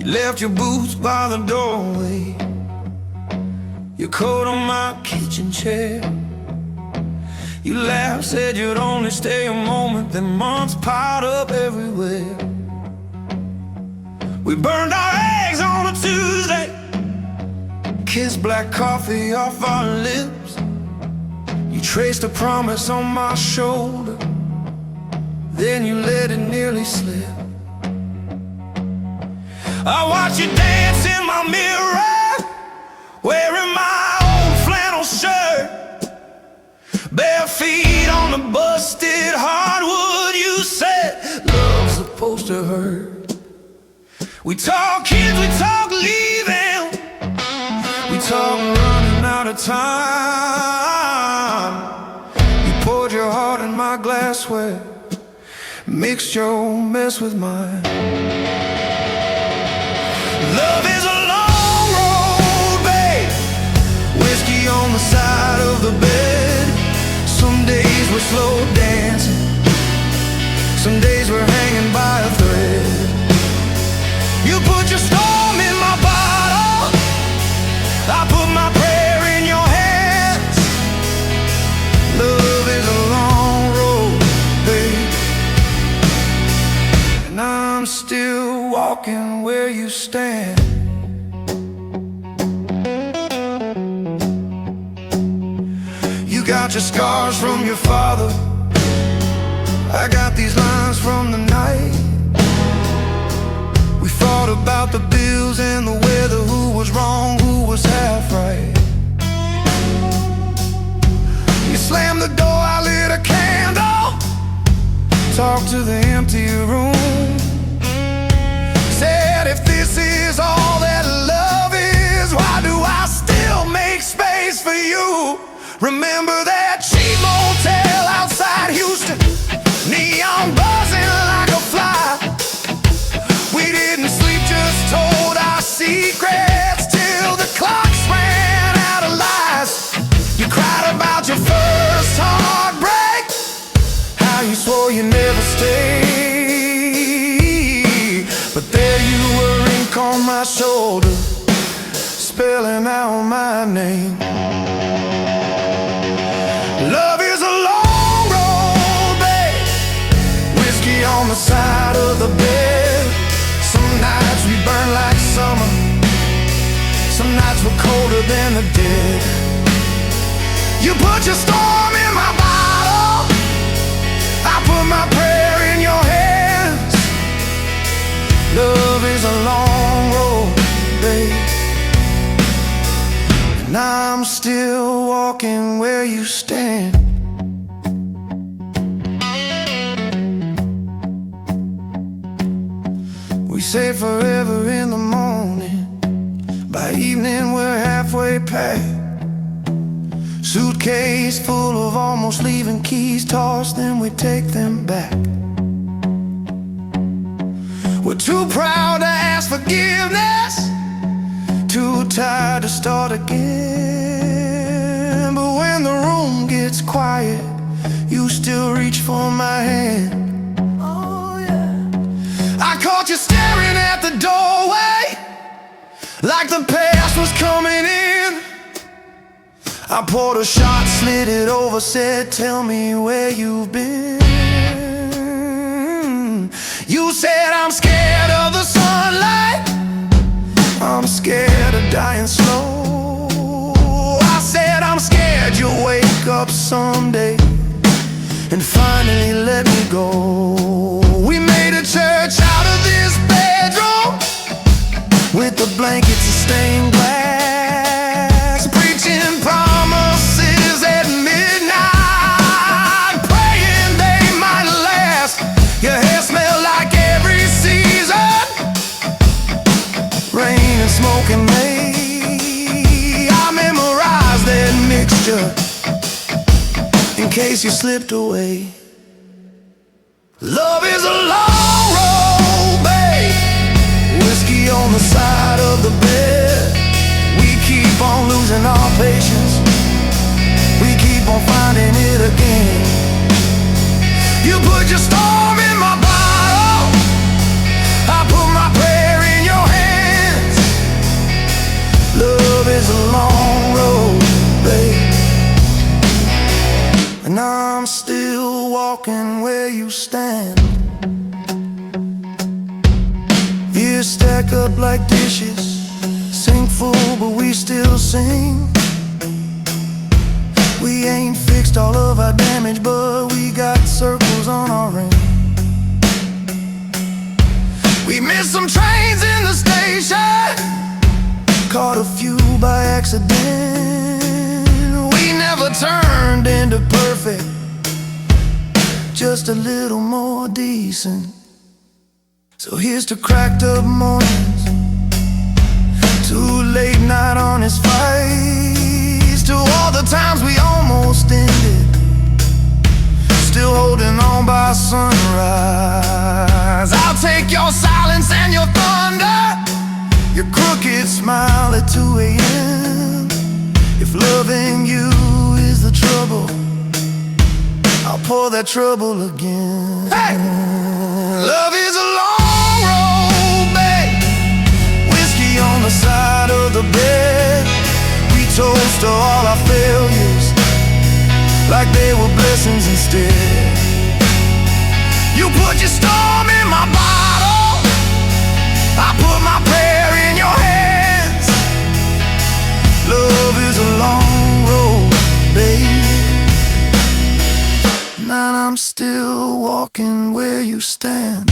Left your boots by the doorway, your coat on my kitchen chair. You laughed, said you'd only stay a moment, then months piled up everywhere. We burned our eggs on a Tuesday, kissed black coffee off our lips. You traced a promise on my shoulder, then you let it nearly slip. I watch you dance in my mirror, wearing my old flannel shirt, bare feet on the busted hardwood. You said love's supposed to hurt. We talk kids, we talk leaving, we talk running out of time. You poured your heart in my glassware, mixed your mess with mine. Love is a long road, babe, whiskey on the side of the bed. Some days we're slow dancing, some days we're hanging by a thread. You put your storm in my bottle, I put my prayer in your hands. Love is a long road, babe, and I'm still walking where you stand. You got your scars from your father, I got these lines from the night. We fought about the bills and the weather, who was wrong, who was half right. You slammed the door, I lit a candle, talked to the empty room, said if this is all that love is, why do I still make space for you? Remember that cheap motel outside Houston, neon buzzing like a fly. We didn't sleep, just told our secrets till the clocks ran out of lies. You cried about your first heartbreak, how you swore you'd never stay. But there you were, ink on my shoulder, spelling out my name. Love is a long road, babe, whiskey on the side of the bed. Some nights we burn like summer, some nights we're colder than the dead. You put your storm in my bottle, I put my prayer in your hands. Love is a long road, babe, and I'm still walking where you stand. We say forever in the morning, by evening we're halfway packed. Suitcase full of almost leaving keys tossed, then we take them back. We're too proud to ask forgiveness, too tired to start again. But when the room gets quiet, you still reach for my hand. I caught you staring at the doorway, like the past was coming in. I poured a shot, slid it over, said, tell me where you've been. You said, I'm scared of the sunlight, I'm scared of dying slow. I said, I'm scared you'll wake up someday and finally let me go. We made a church out of this bedroom, with the blankets of stained glass, preaching promises at midnight, praying they might last. Your hair smelled like every season, rain and smoke and May. I memorized that mixture in case you slipped away. Love is a long road, babe, whiskey on the side of the bed. We keep on losing our patience, we keep on finding it again. You put your storm in my bottle, I put my prayer in your hand. walking where you stand. Years stack up like dishes, sink full but we still sing. We ain't fixed all of our damage, but we got circles on our ring. We missed some trains in the station, caught a few by accident. We never turned into perfect, just a little more decent. So here's to cracked up mornings, to late night honest fights, to all the times we almost ended, still holding on by sunrise. I'll take your silence and your thunder, your crooked smile at 2 a.m. If loving you is the trouble, I'll pour that trouble again. Hey! Love is a long road, babe, whiskey on the side of the bed. We toast to all our failures like they were blessings instead. You put your storm in my bottle, I put my prayer in your hands. Love is a long road, babe, and I'm still walking where you stand.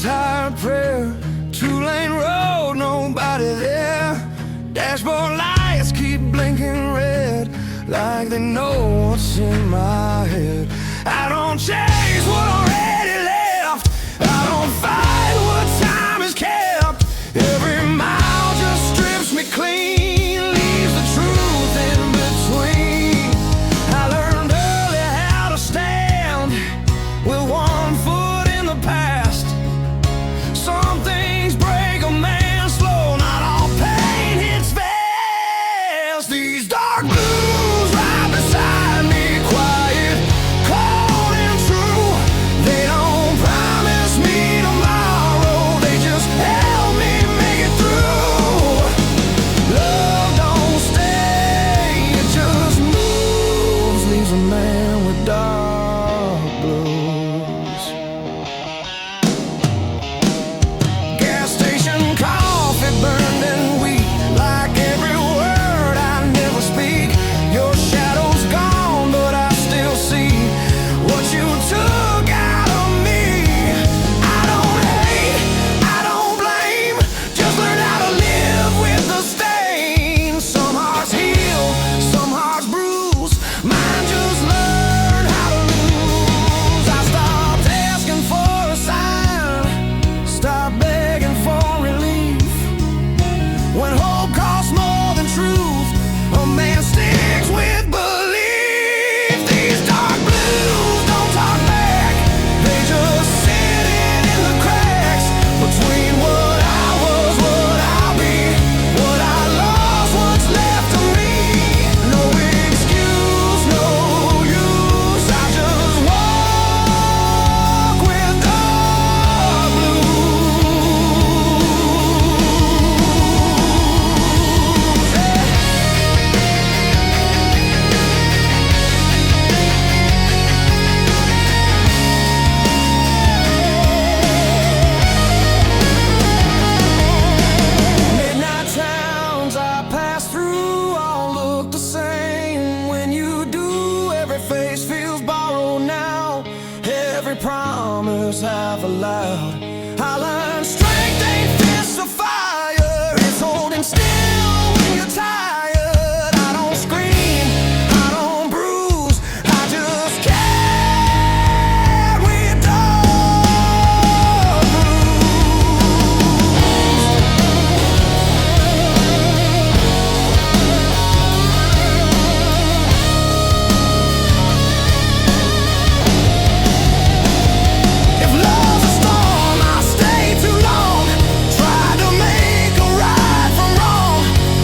Tired prayer, 2-lane road, nobody there. Dashboard lights keep blinking red, like they know what's in my head. I don't chase what already left, I don't fight what time has kept. Every mile just strips me clean, leaves the truth in between. I learned early how to stand with one foot in the past. Some things break a man slow, not all pain hits fast. These dark blues right beside me, quiet, cold and true. every promise half aloud. I learned strength ain't fists of fire, it's holding still when you're tired. I don't scream, I don't bruise, I just carry dog If love's a storm, I stay too long. Try to make a right from wrong,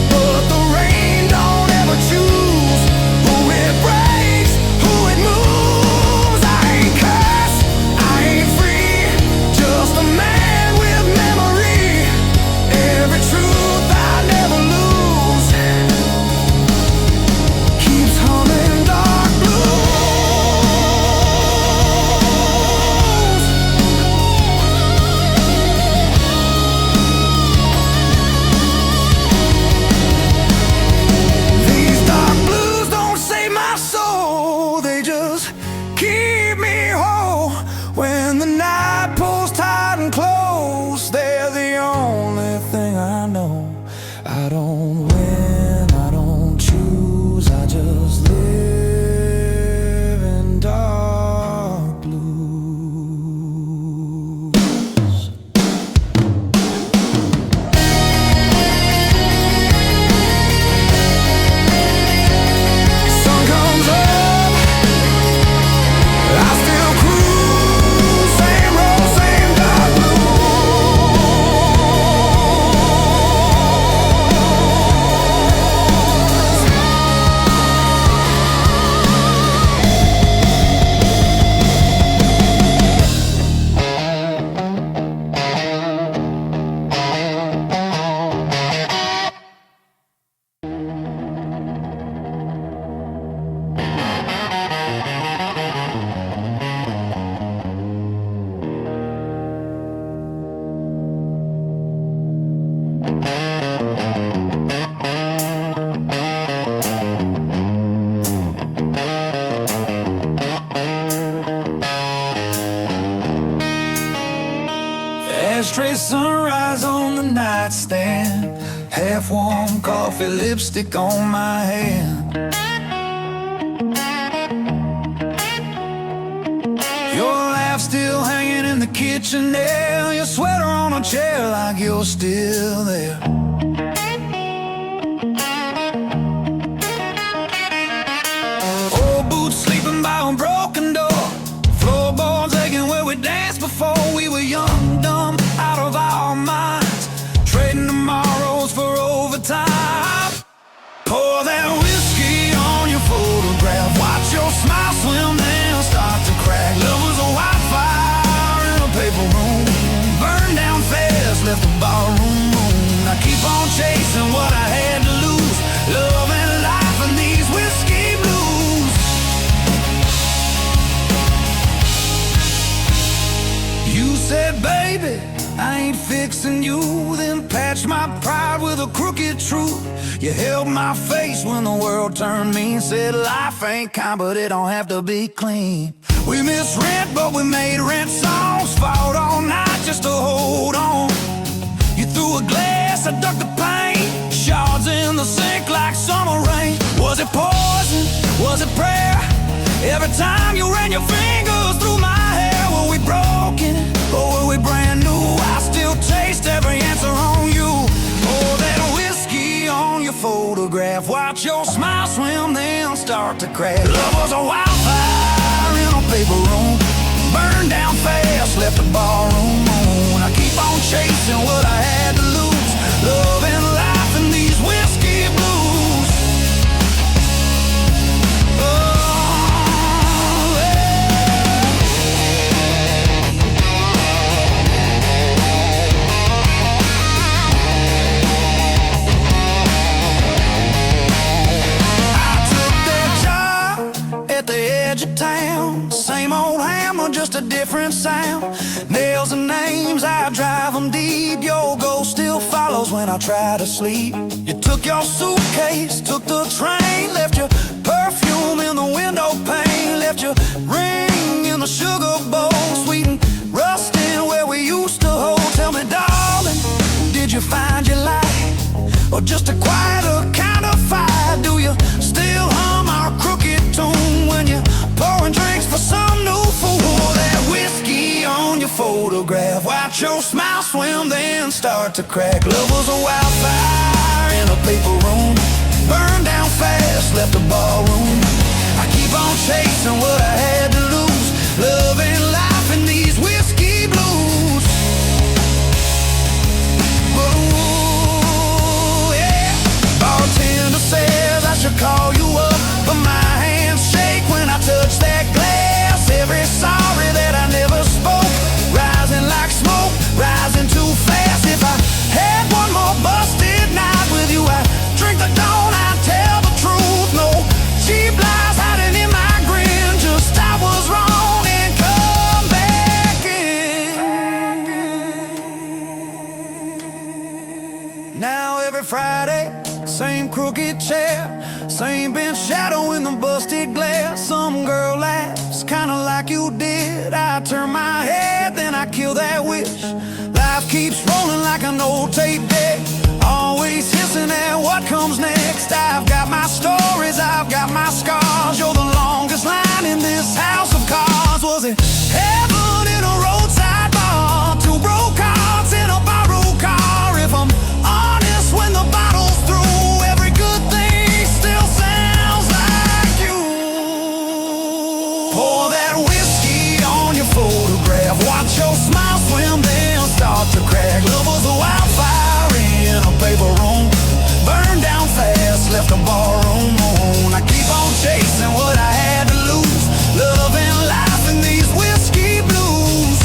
but the rain don't ever choose who it breaks, who it moves. I ain't cursed, I ain't free, just a man with memory. Every truth I never lose keeps humming dark blues. These dark blues don't save my soul, they just keep me whole. When the night pulls tight and close, they're the only thing I know. I don't win, I don't choose, I just live in dark blues. Sun comes up, I still cruise, same road, same dark Ashtray sunrise on the nightstand, half-warm coffee, lipstick on my hand. Your laugh still hanging in the kitchen there, your sweater on a chair like you're still there. Old boots sleeping by a broken door, floorboards aching where we danced before we were young, dumb, out of our minds, trading tomorrows for overtime. Pour that whiskey on your photograph, watch your smile swim then start to crack. Love was a wildfire in a paper room, burned down fast, left the barroom moon. I keep on chasing what I had to lose, love and life and these whiskey blues. You said, baby, I ain't fixing you, then patched my pride with a crooked truth. You held my face when the world turned mean, said life ain't kind, but it don't have to be clean. We missed rent, but we made rent songs, fought all night just to hold on. You threw a glass, I ducked the pain, shards in the sink like summer rain. Was it poison? Was it prayer? Every time you ran your fingers through my hair, were we broken or were we brand new? I still taste every answer on you. Oh, that whiskey on your photograph, watch your smile swim then start to crack. Love was a wildfire in a paper room, burned down fast, left the barroom moon. I keep on chasing what I had to lose, love and life and these whiskey blues. Oh, yeah. I took that job at the edge of town, same old hammer, just a different sound. Nails and names, I drive them deep. Your ghost still follows when I try to sleep. You took your suitcase, took the train, left your perfume in the window pane, left your ring in in the sugar bowl, sweet and rusting where we used to hold. Tell me, darling, did you find your light, or just a quieter kind of fire? Do you still hum our crooked tune when you're pouring drinks for some new fool? That whiskey on your photograph, watch your smile swim, then start to crack. Love was a wildfire in a paper room, burned down fast, left a ballroom. I keep on chasing what I had to lose, love and life in these whiskey blues. Ooh, yeah. Bartender says I should call you up, but my hands shake when I touch that glass. Every sorry that I never spoke, rising like smoke, rising too fast. If I had one more busted night with you, I'd drink the dawn, I'd tell the truth. No cheap lies hiding in my grin, just I was wrong and come back in. Now every Friday, same crooked chair, same bench shadow in the busted glass. Some girl laughs kinda like you did. I turn my head, then I kill that wish. Life keeps rolling like an old tape deck, always hissing at what comes next. I've got my stories, I've got my scars. You're the longest line in this house of cards. Was it heaven in a roadside bar? Two broke hearts in a borrowed car. If I'm honest, when the bottle's through, every good thing still sounds like you. Pour that whiskey on your photograph, watch your smile swim, then start to crack. Love was a wildfire in a paper room, burned down fast, left a barroom. I keep on chasing what I had to lose, love and life in these whiskey blues.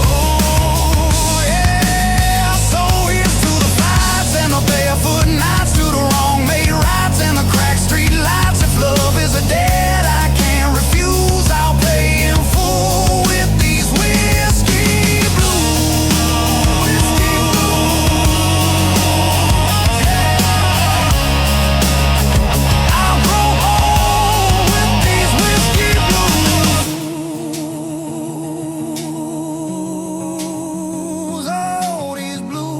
Oh yeah, so here's to the fights and the barefoot nights, to the wrong made rights and the cracked street lights. If love is a debt I can't refuse, I'll pay in full with these whiskey blues. Whiskey blues, yeah. I'll grow old with these whiskey blues. Oh, these blues.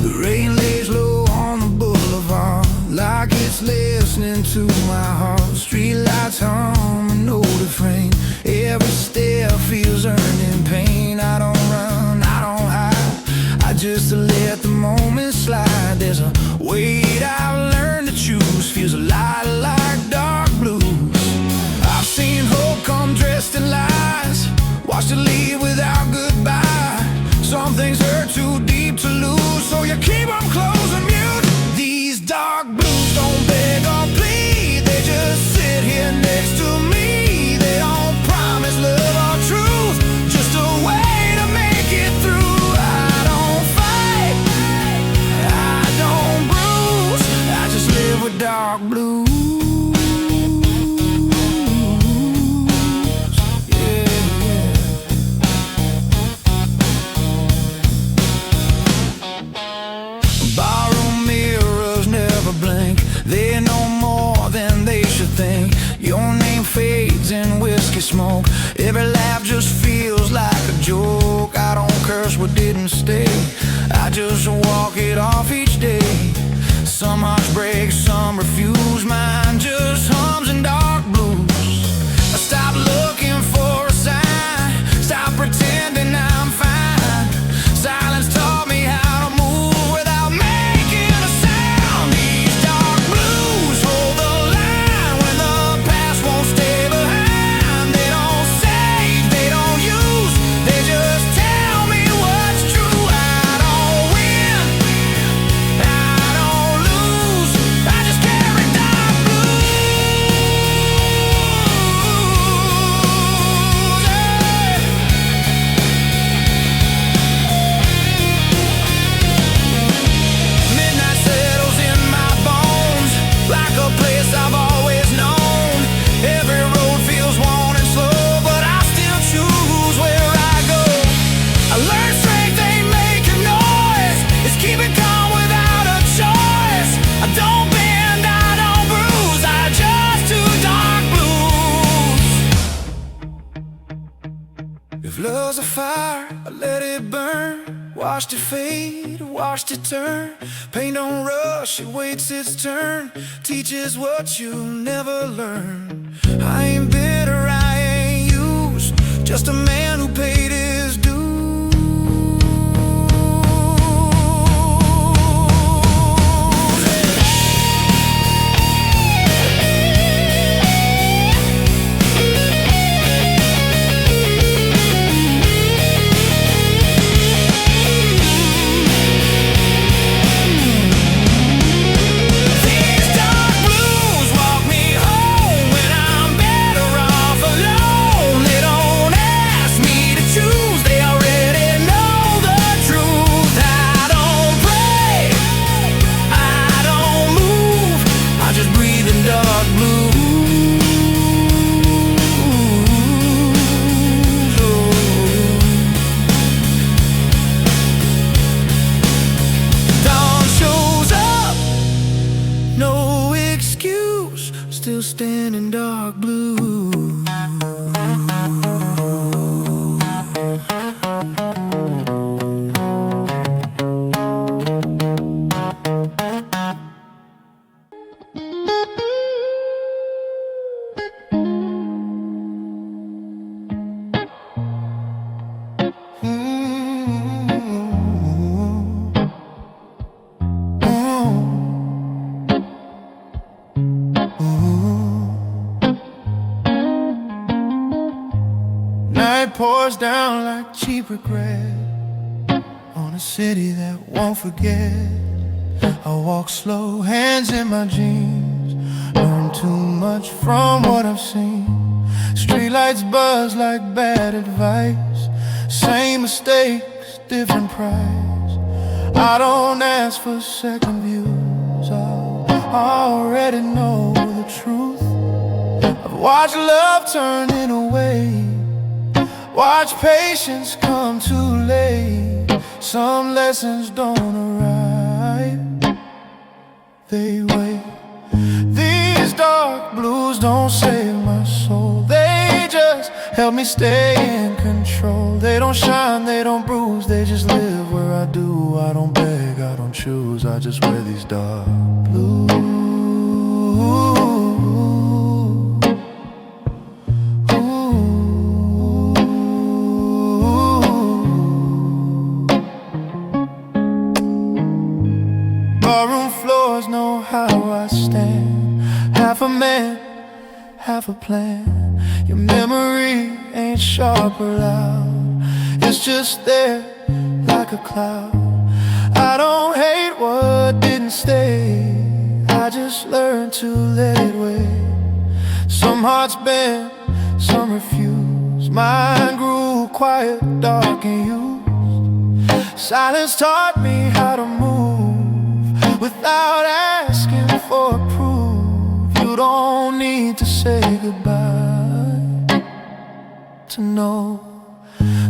The rain lays low on the boulevard, like it's listening to my heart. Streetlights hum an old refrain, every step feels earned in pain. I don't run, I don't hide, I just let the moment slide. There's a weight I've learned to choose, feels a lot like dark blues. I've seen hope come dressed in lies, watched it leave without goodbye. Some things hurt too deep to lose, so you keep them close and mute. These dark blues don't beg or plead, they just sit here next to me. They don't promise love or truth, just a way to make it through. I don't fight, I don't bruise, I just live with dark blues. Barroom mirrors never blink, they know more than they should think. Your name fades in whiskey smoke, every laugh just feels like a joke. I don't curse what didn't stay, I just walk it off each day. Some hearts break, some refuse, mine just hums in dark blues. I stop looking for a sign, stop pretending I'm fine. Silence taught me how to move without making a sound. These dark blues hold the line when the past won't stay behind. They don't save, they don't use, they just tell me what's true. I don't win, I don't lose, I just carry dark blues. was a fire, I let it burn. Watched it fade, watched it turn. Pain don't rush, it waits its turn. Teaches what you never learn. I ain't bitter, I ain't used. Just a man who paid his dues. Still standing dark blue. Night pours down like cheap regret on a city that won't forget. I walk slow, hands in my jeans. Learn too much from what I've seen. Streetlights buzz like bad advice. Same mistakes, different price. I don't ask for second views. I already know the truth. I've watched love turn in a way. Watch patience come too late. Some lessons don't arrive, they wait. These dark blues don't save my soul. They just help me stay in control. They don't shine, they don't bruise. They just live where I do. I don't beg, I don't choose. I just wear these dark blues. Barroom floors know how I stand. Half a man, half a plan. Your memory ain't sharp or loud. It's just there like a cloud. I don't hate what didn't stay. I just learned to let it wait. Some hearts bend, some refuse. Mine grew quiet, dark and used. Silence taught me how to move without asking for proof. You don't need to say goodbye to know.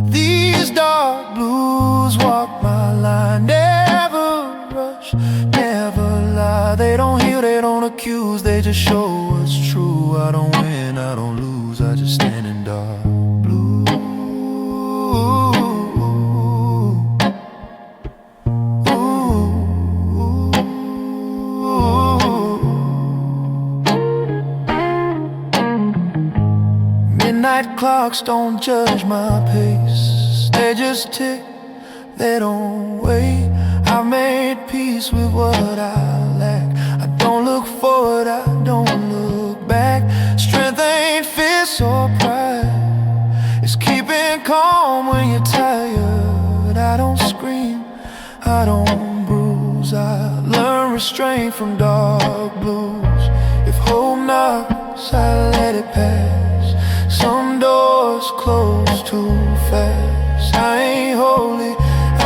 These dark blues walk my line. Never rush, never lie. They don't heal, they don't accuse. They just show what's true. I don't win, I don't lose. I just stand in dark blue. Midnight clocks don't judge my pace. They just tick, they don't wait. I've made peace with what I lack. I don't look forward, I don't look back. Strength ain't fist or pride. It's keeping calm when you're tired. I don't scream, I don't bruise. I learn restraint from dark blues. If hope knocks, I let it pass. Some doors close too fast. I ain't holy,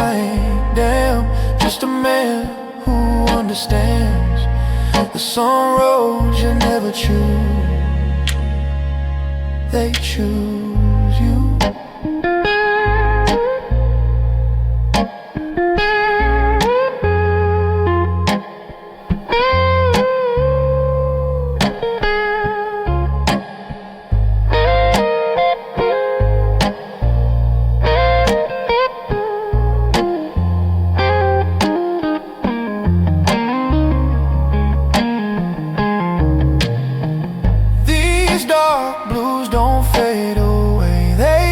I ain't damn. Just a man who understands. There's some roads you never choose. They choose you. dark blues don't fade away. They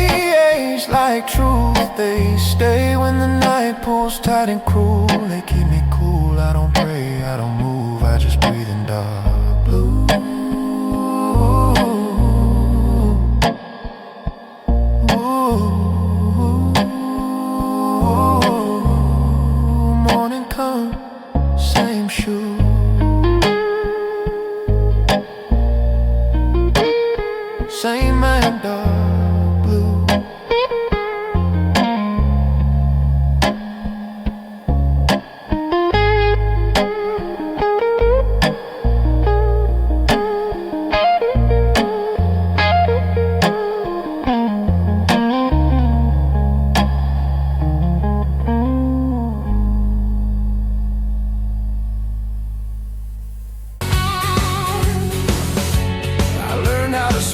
age like truth. They stay when the night pulls tight and cruel. They keep me cool. I don't pray, I don't move, I just breathe in dark blue. Morning come, same shoe. Same man, dark blue.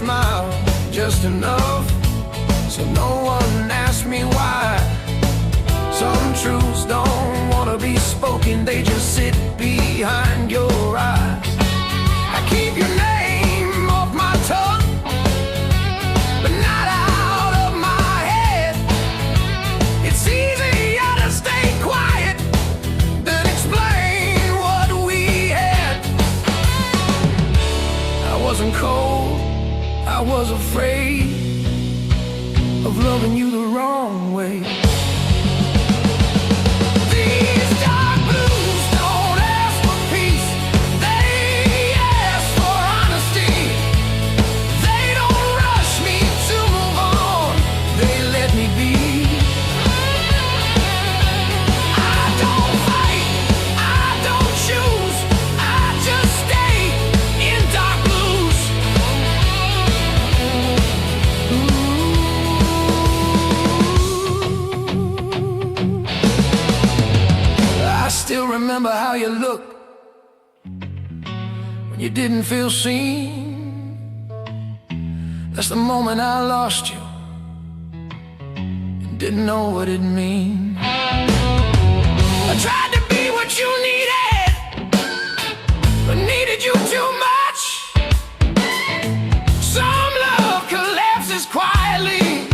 Smile just enough so no one asks me why. Some truths don't want to be spoken, they just sit behind your eyes. I keep your name off my tongue, but not out of my head. It's easier to stay quiet than explain what we had. I wasn't cold, I was afraid of loving you the wrong way. These dark blues don't ask for peace, they ask for honesty. They don't rush me to move on, they let me be. I don't fight, I don't choose, I just stay in dark blues. I still remember how you looked when you didn't feel seen. That's the moment I lost you and didn't know what it meant. I tried to be what you needed, but needed you too much. Some love collapses quietly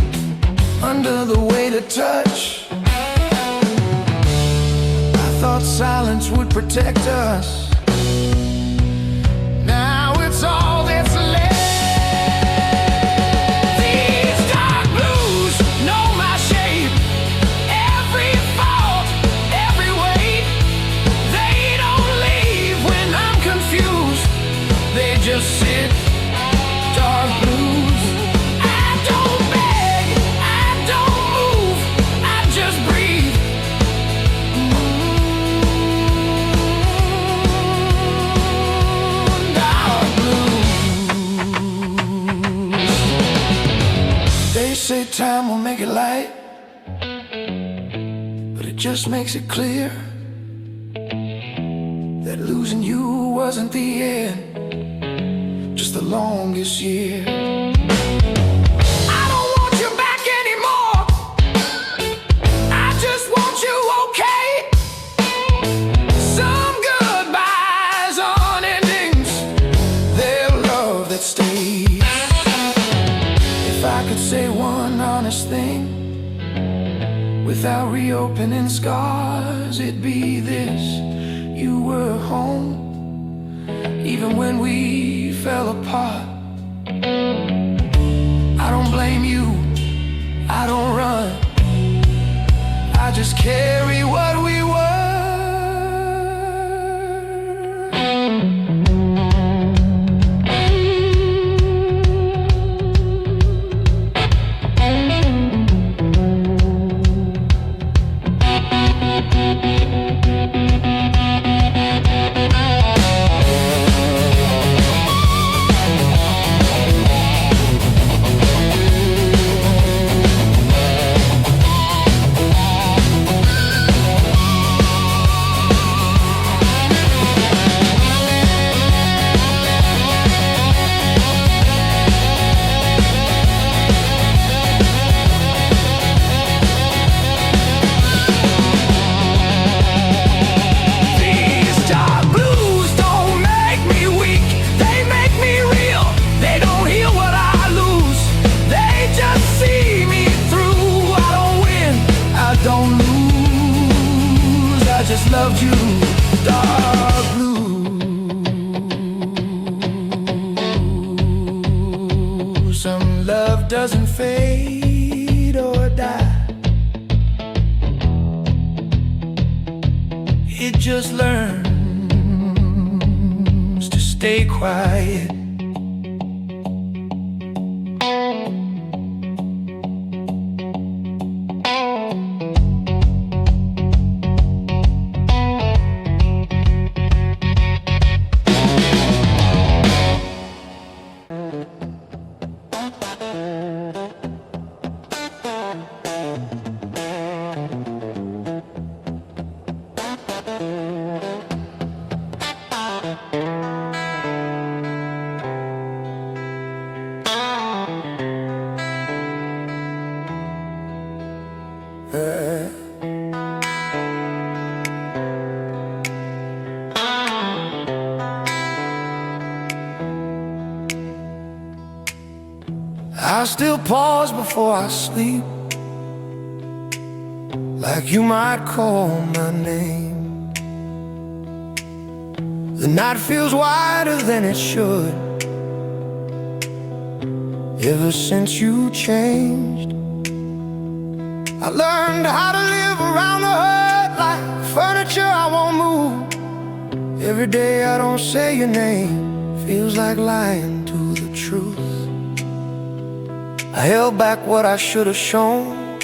under the weight of touch. Thought silence would protect us. Now it's all that's left. These dark blues know my shape, every fault, every weight. They don't leave when I'm confused, they just sit. Dark blues. I don't beg, I don't move, I just breathe. They say time will make it light, but it just makes it clear that losing you wasn't the end, just the longest year. I don't want you back anymore, I just want you okay. Some goodbyes on endings, they're love that stays. If I could say one honest thing without reopening scars, it'd be this: you were home even when we fell apart. I don't blame you, I don't run, I just carry what we were. some love doesn't fade or die. It just learns to stay quiet. I still pause before I sleep, like you might call my name. The night feels wider than it should, ever since you changed. I learned how to live around the hurt, like furniture I won't move. Every day I don't say your name feels like lying to the truth. I held back what I should have shown,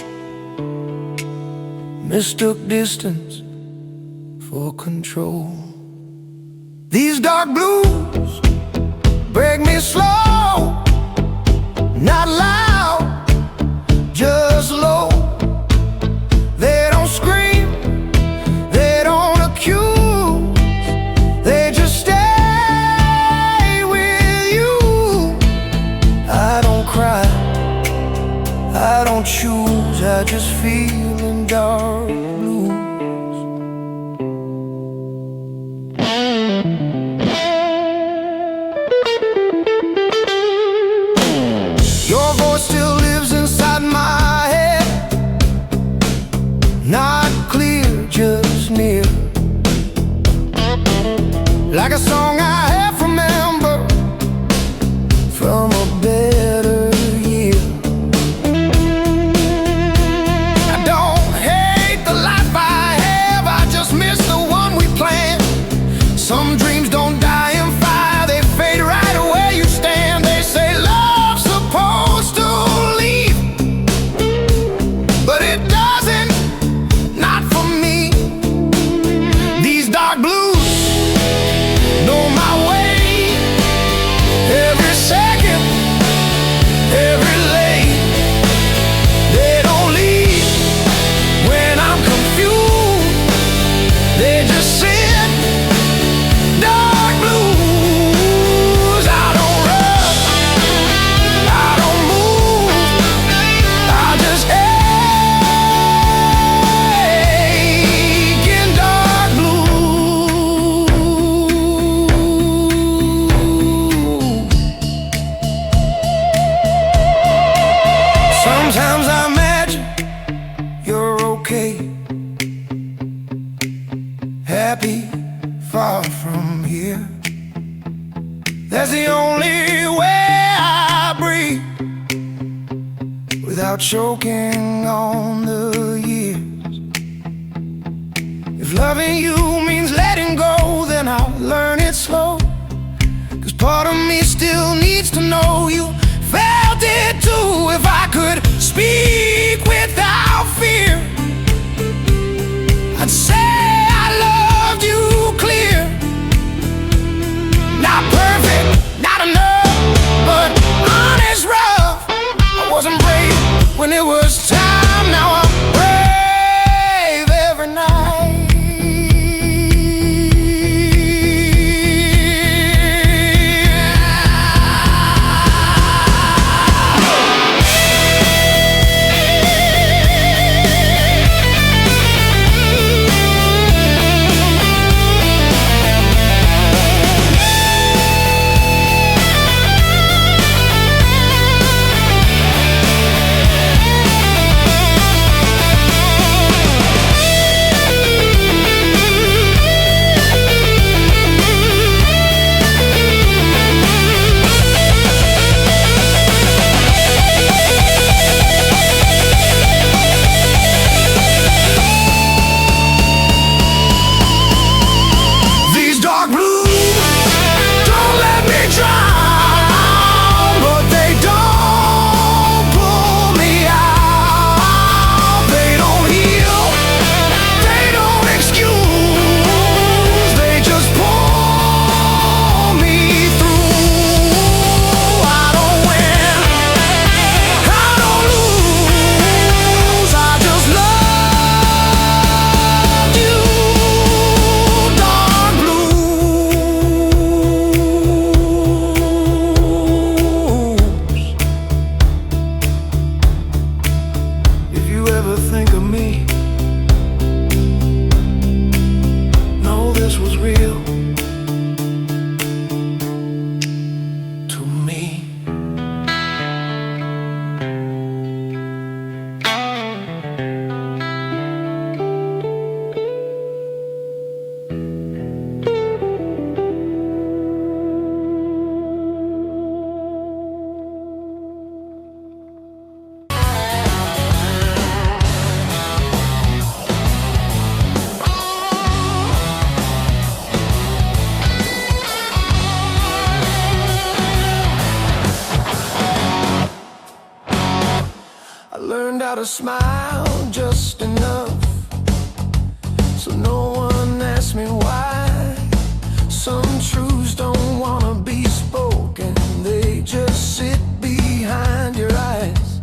mistook distance for control. These dark blues break me slow, not loud, just low. They don't scream, they don't accuse, they just stay with you. I don't cry, I don't choose, I just feel in dark blues. Your voice still lives inside my head, not clear, just near, like a song I half remember from a better year. I don't hate the life I have, I just miss the one we planned. Some dreams don't die in fire, they fade right where you stand. They say love's supposed to leave, but it doesn't, not for me. These dark blues know my way, every second, every lane. They don't leave when I'm confused, they just sit. Dark blues, I don't run, I don't move, I just ache in dark blues. Sometimes I imagine you're okay, happy, far from here. That's the only way I breathe, without choking on the years. If loving you means letting go, then I'll learn it slow. 'Cause part of me still needs to know you felt it too. If I could speak without fear, I'd say I loved you clear. Not perfect, not enough, but honest rough. I wasn't brave when it was time, now I'm brave every night. out a smile just enough, so no one asks me why. Some truths don't wanna be spoken, they just sit behind your eyes.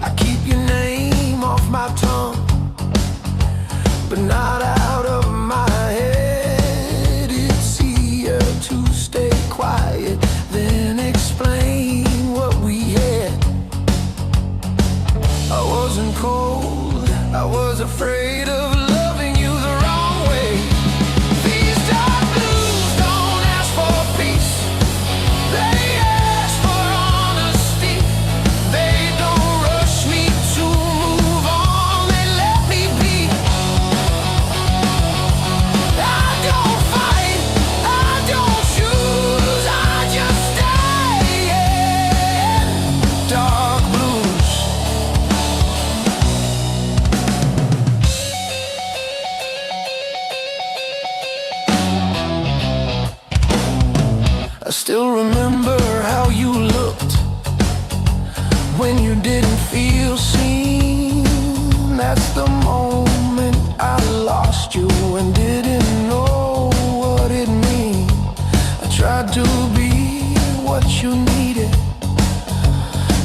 I keep your name off my tongue, but not out of my head. It's easier to stay quiet than explain what we had. I wasn't cold, I was afraid of loving you the wrong way. These dark blues don't ask for peace, they ask for honesty. They don't rush me to move on, they let me be. I don't fight, I don't choose, I just stay in dark blues. I still remember how you looked when you didn't feel seen. That's the moment I lost you and didn't know what it meant. I tried to be what you needed,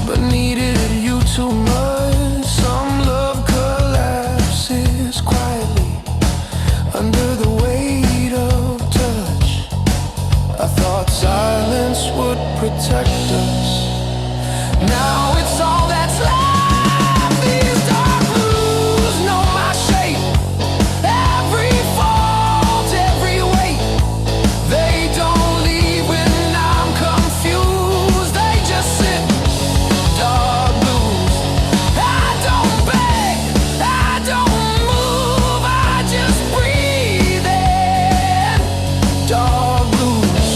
but needed you too much. Some love collapses quietly under the weight of touch. I thought silence would protect us. Now it's all that's left. These dark blues know my shape, every fault, every weight. They don't leave when I'm confused, they just sit. Dark blues. I don't beg, I don't move, I just breathe in. Dark blues.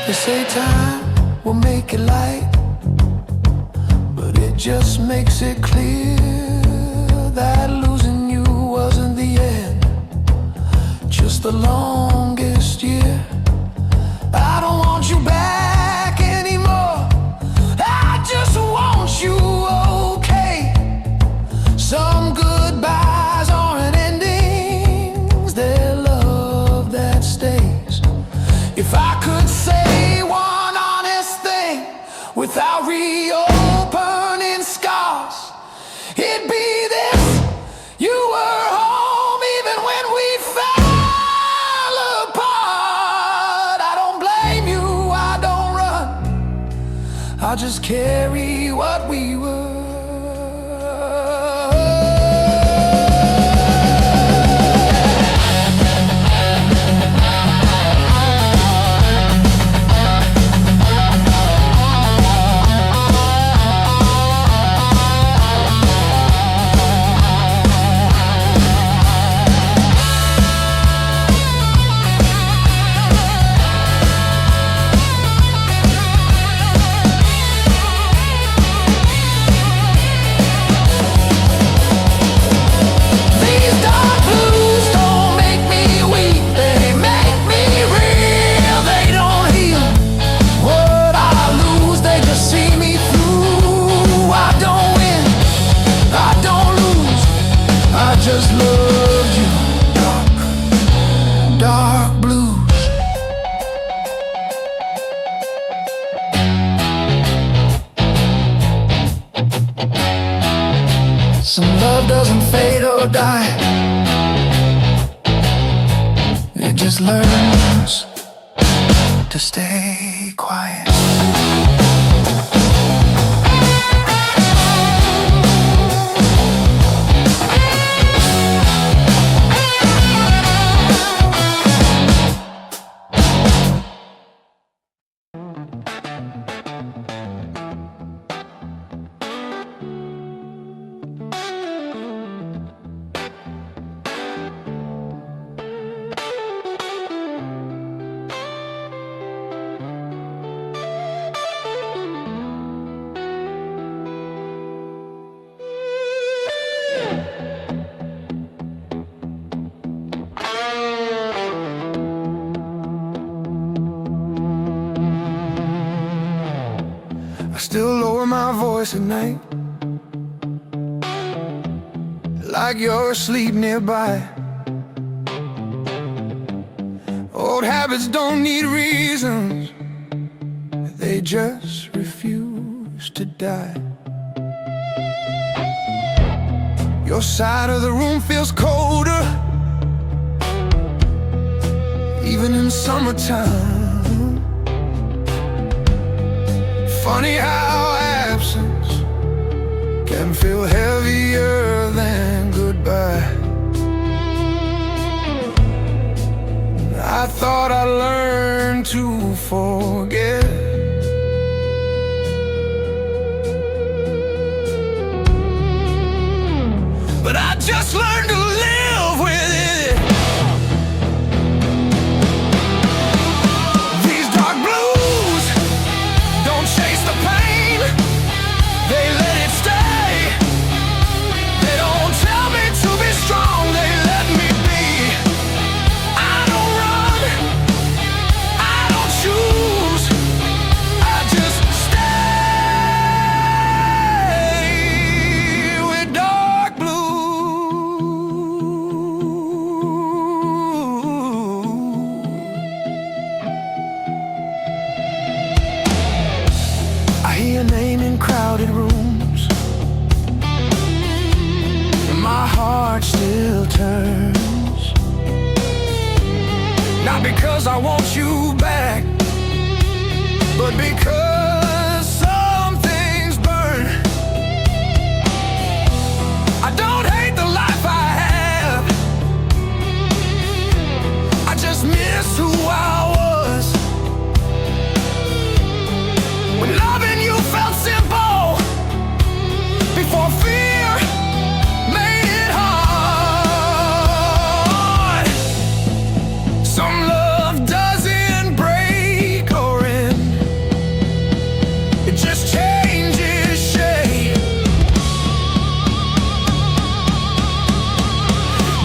They say time will make it light, but it just makes it clear that losing you wasn't the end, just the longest year. I don't want you back anymore, I just want you okay. Some goodbyes aren't endings, they're love that stays. If I could say one honest thing without reopening scars, it'd be this: you were home even when we fell apart. I don't blame you, I don't run, I just carry what we were. These dark blues don't make me weak, they make me real. They don't heal what I lose, they just see me through. I don't win, I don't lose, I just love you. Dark, dark blues. Some love doesn't fade or die, it just learns to stay quiet. I still lower my voice at night, like you're asleep nearby. Old habits don't need reasons, they just refuse to die. Your side of the room feels colder, even in summertime. Funny how absence can feel heavier than goodbye. I thought I learned to forget, but I just learned to live with it. These dark blues don't chase the pain, they let it stay. They don't tell me to be strong, they let me be. I don't run, I don't choose, I just stay with dark blue. I hear your name in crowded rooms, and my heart still turns. Not because I want you back, but because some things burn. I don't hate the life I have, I just miss who I was. When loving you felt simple, before fear made it hard. Some love doesn't break or end, it just changes shape.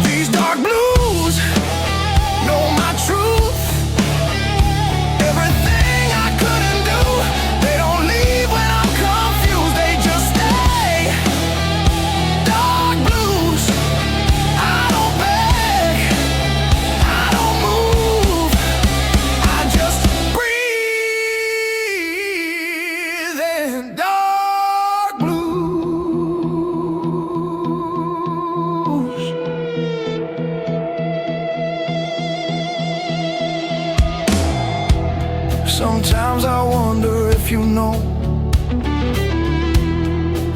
These dark blues know my truth. Everything I couldn't do, they don't leave when I'm confused, they just stay. Dark blues, I don't beg, I don't move, I just breathe in dark blues. Sometimes I wonder if you know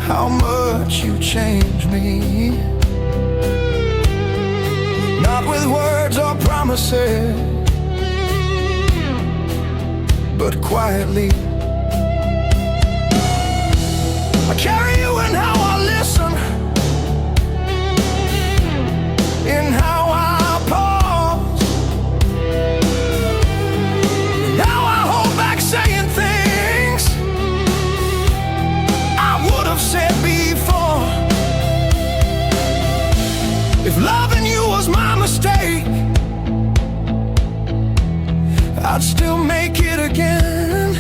how much you changed me. Not with words or promises, but quietly. I carry you in how I listen, in how I pause, how I hold back saying things I would have said before. If loving you was my mistake, I'd still make it again.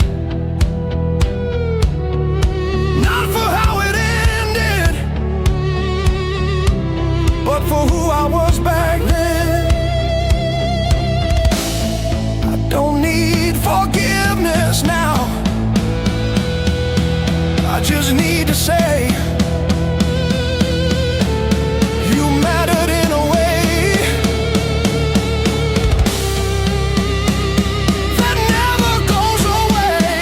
Not for how it ended, but for who I was back then. I don't need forgiveness now, I just need to say you mattered in a way that never goes away.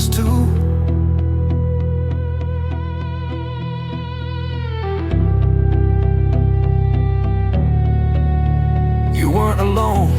darkness too. You weren't alone.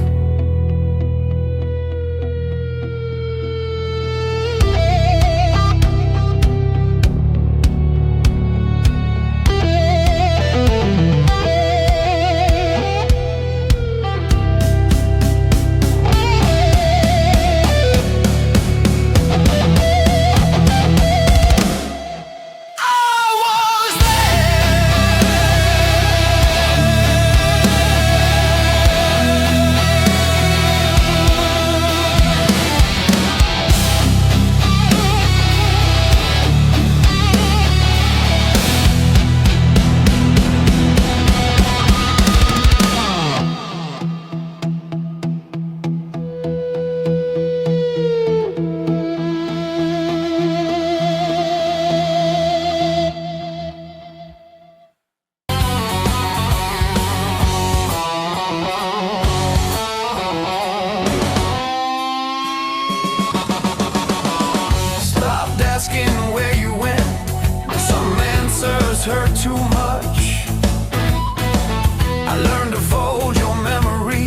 Asking where you went, some answers hurt too much. I learned to fold your memory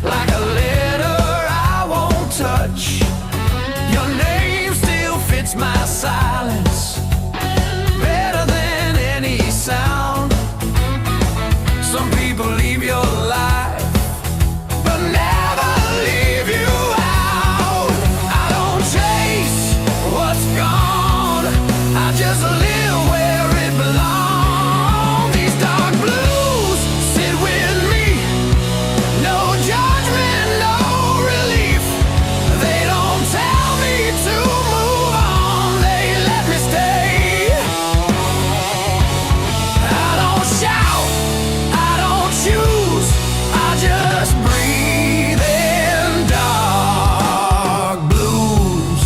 like a letter I won't touch. Your name still fits my silence better than any sound. Some people leave your life but never leave you out. I don't chase what's gone, I just live where it belongs. These dark blues sit with me, no judgment, no relief. They don't tell me to move on, they let me stay. I don't shout, I don't choose, I just breathe in dark blues.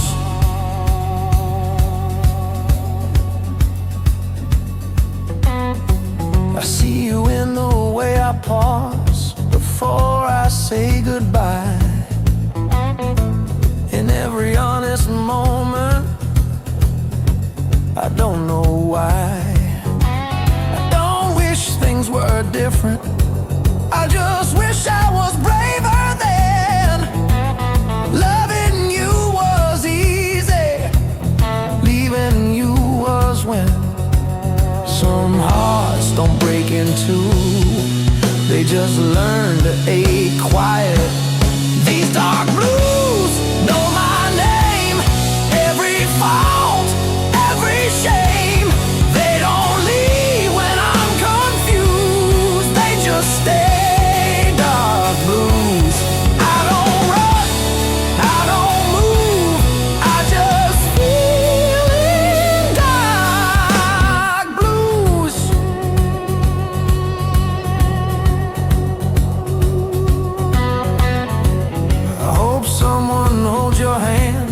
I see you in the way I pause before I say goodbye. In every honest moment, I don't know why. I don't wish things were different, I just wish I was braver then. Loving you was easy, leaving you was when. Some hearts don't break in two, they just learn to ache quiet. These dark blues know my name, every fault, every shame. They don't leave when I'm confused, they just stay. Dark blues, I don't run, I don't move, I just feel in dark blues. I hope someone holds your hand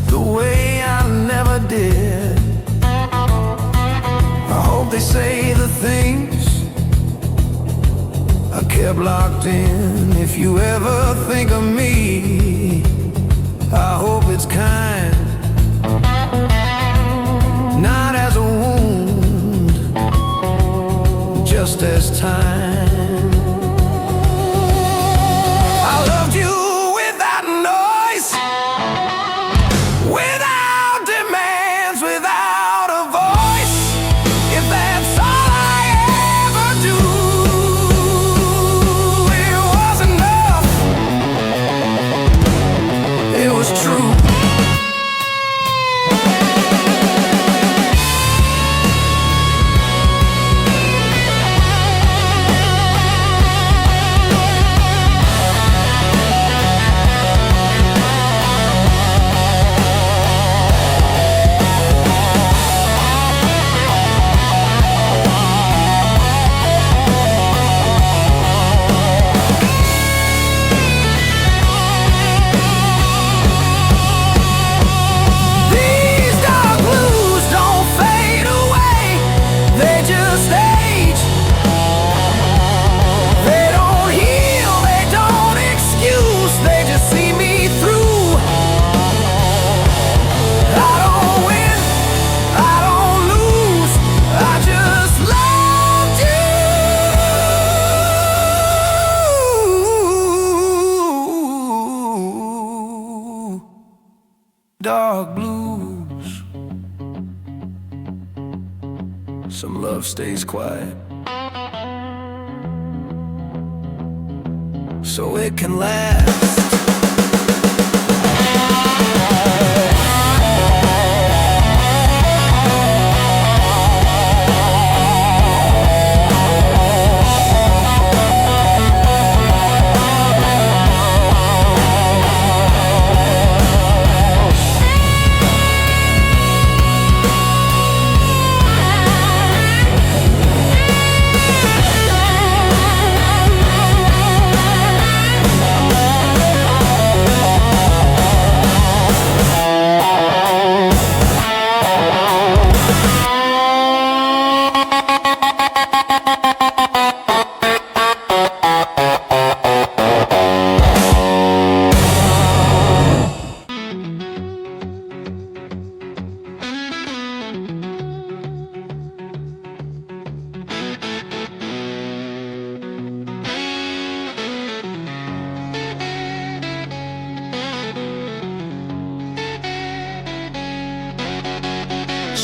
the way I never did. I hope they say the things I kept locked in. If you ever think of me, I hope it's kind, not as a wound, just as time. I loved you without noise, without demands, without a voice. If that's all I ever do, it was enough, it was true. dark blues. Some love stays quiet, so it can last.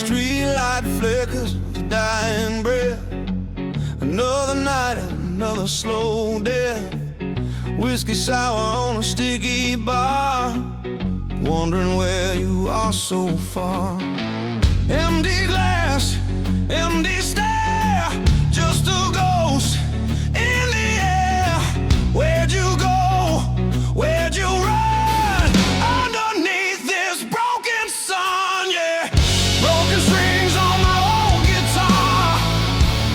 Streetlight flickers, dying breath. Another night, another slow death. Whiskey sour on a sticky bar, wondering where you are so far. Empty glass, empty stare, just a ghost in the air. Where'd you go? Where'd you run? Underneath this broken sun, yeah. Broken strings on my old guitar,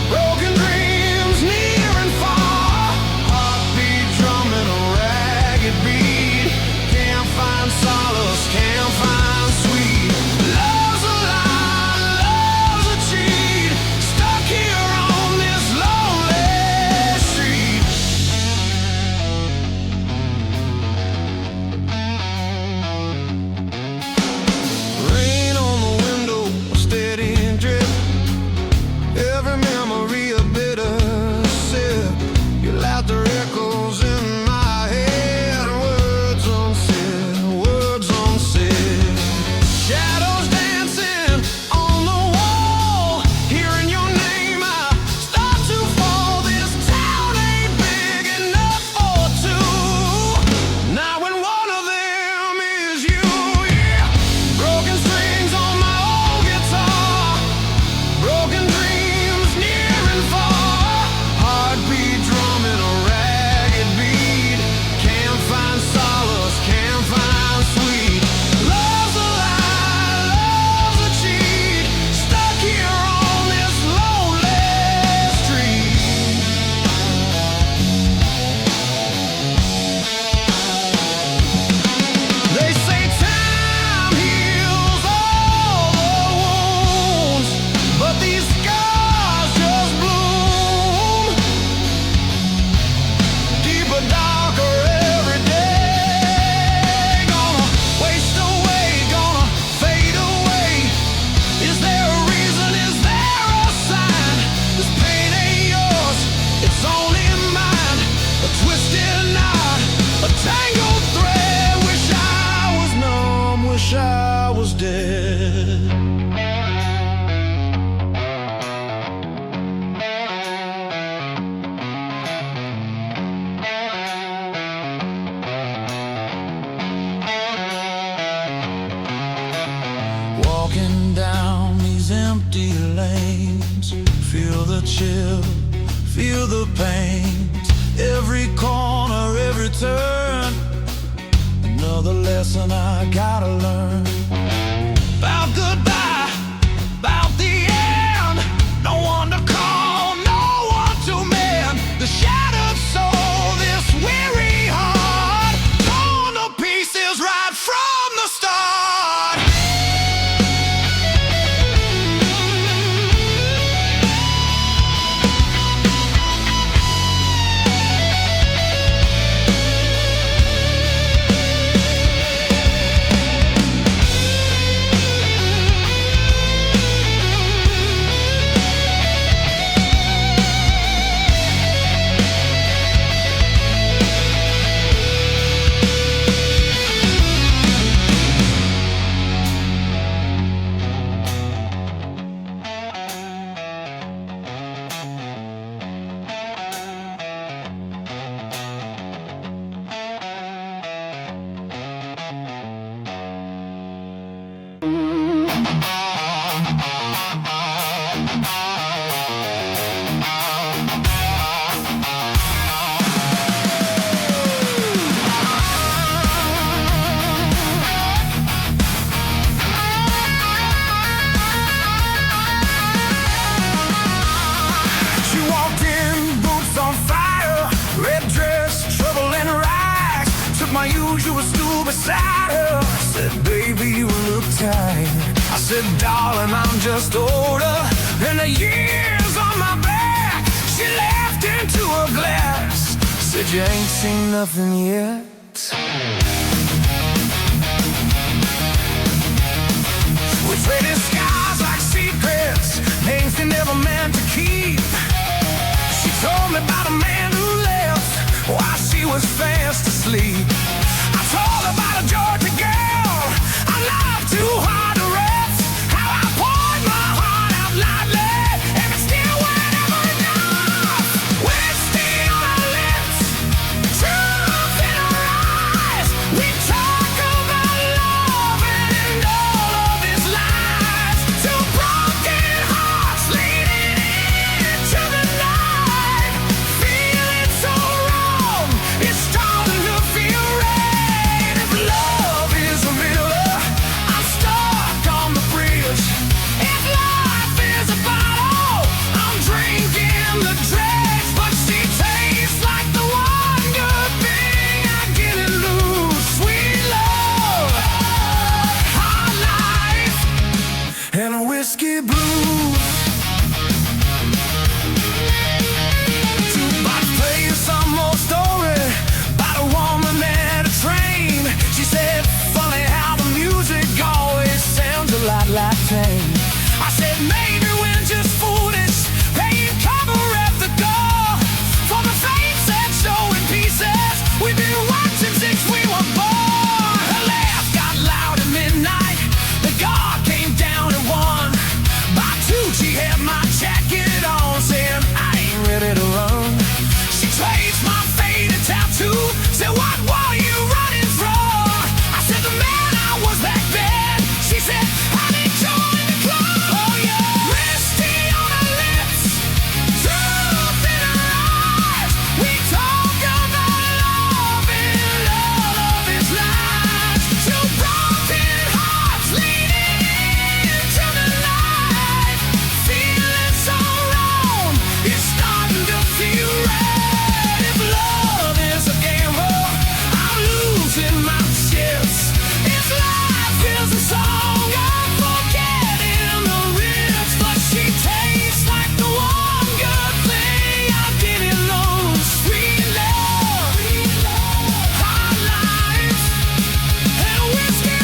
broken dreams near and far. Heartbeat drumming a ragged beat. Can't find solace, can't find sweet. Love's a lie, love's a cheat. Stuck here on this lonely street. Rain on the window, a steady drip. Every memory a bitter sip. Your laughter echoes in my head. Words unsaid, words unsaid. Shadows dancing on the wall. Hearing your name, I start to fall. This town ain't big enough for two. Now when one of them is you, yeah. Broken strings on my old guitar, broken dreams near and far. Heartbeat drumming a ragged beat. Can't find solace, can't find sweet. Love's a lie, love's a cheat. Stuck here on this lonely street. They say time heals all the wounds, but these scars just bloom deeper, darker every day. Gonna waste away, gonna fade away. Is there a reason? Is there a sign? This pain ain't yours, it's only mine. A twisted knot, a tangled thread. Wish I was numb, wish I was dead. Walking down these empty lanes, feel the chill, feel the pain. Every corner, every turn, another lesson I gotta learn. About goodbye, about the end. No one to call, no one to mend. The shattered soul, this weary heart, torn to pieces right from the start. shoes, you were stool beside her. I said, baby, you look tired. I said, darling, I'm just older than the years on my back. She laughed into a glass. Said, you ain't seen nothing yet. We traded skies like secrets, names they never meant to keep. She told me about a man who left while she was fast asleep. I told her about a Georgia girl I love too hard to rest. How I poured my heart out loudly, and it still went ever enough. Whiskey on her lips, truth in her eyes. We talk about love and all of his lies. Two broken hearts leading into the night, feeling so wrong. It's starting to feel right. If love is a river, I'm stuck on the bridge. If life is a bottle, I'm drinking the dregs. But she tastes like the one good thing I didn't lose. Sweet love, hard life, and whiskey blues. Jukebox playing some more story about a woman and a train. She said, funny how the music always sounds a lot like pain. I said, maybe we're just foolish, paying cover at the door for the fates that show in pieces we've been watching since we were born. Her laugh got loud at midnight, the guard came down at 1. By 2 she had my jacket on, saying I ain't ready to run. She traced my faded tattoo, said what were you running from? I said the man I was back then. She said I didn't join the club. Oh yeah, whiskey on her lips, truth in her eyes. We talk about love and all of its lies. Two broken hearts leading into the night, feeling so wrong. It's starting to feel right. If love is a gamble, I'm losing my chips. If life is a song, I'm forgetting the riffs. But she tastes like the one good thing I didn't lose. Sweet love, hard life, and whiskey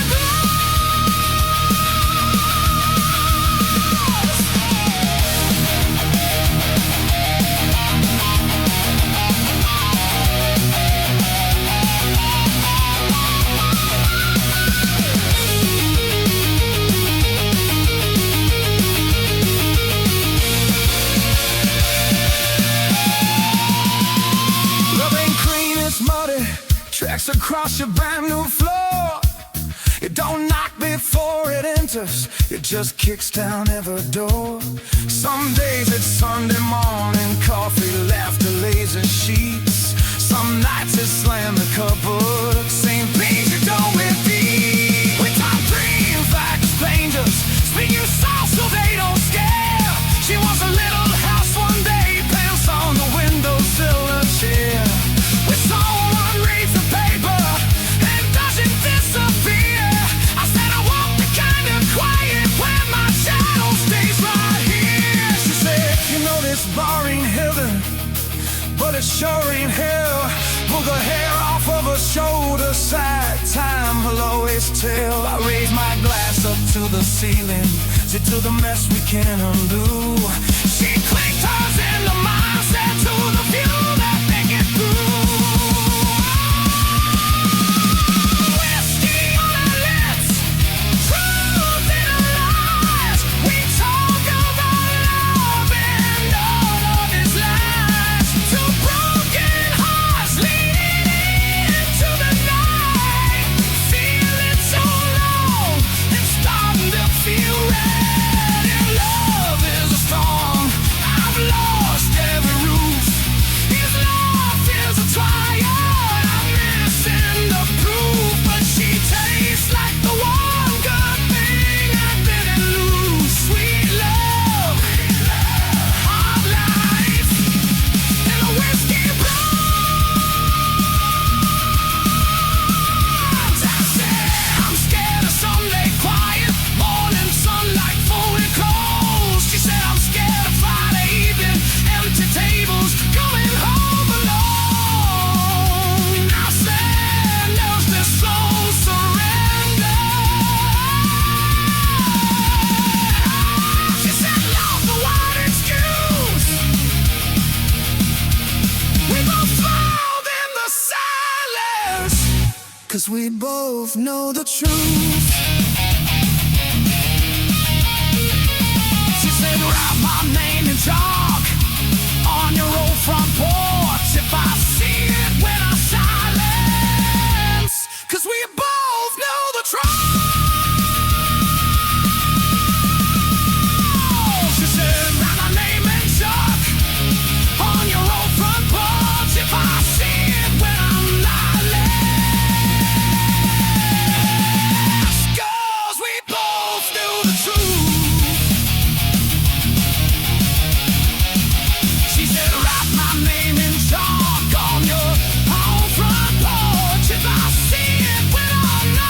love ain't clean, it's muddy. Tracks across your brand new floor. It don't knock before it enters, it just kicks down every door. Some days it's Sunday morning, coffee, laughter, lazy sheets. Some nights it's slam the cupboard, same things you don't repeat. We talk dreams like strangers, speak you soft so they don't scare. She wants a little house one day, pants on the windowsill, a chair. We saw her read the paper, and doesn't disappear. I said I want the kind of quiet where my shadow stays right here. She said, you know this bar ain't heaven, but it sure ain't hell. Pull the hair off of her shoulder side, time will always tell. I raise my glass up to the ceiling, see to the mess we can't undo. She clicked hers into mine, said to the few that make it through. Whiskey on her lips, truth in her eyes. We talk about love and all of its lies. Two broken hearts leading into the night, feeling so long and starting to feel right. If love is a storm, I've lost every roof. 'cause we both know the truth. She said, write my name in chalk on your old front porch. If I see it when I silence, 'cause we both know the truth. She said, write my name in chalk on your old front porch. If I see it when I'm silent, 'cause we both knew the truth. She said, write my name in chalk on your home front porch. If I see it when I'm not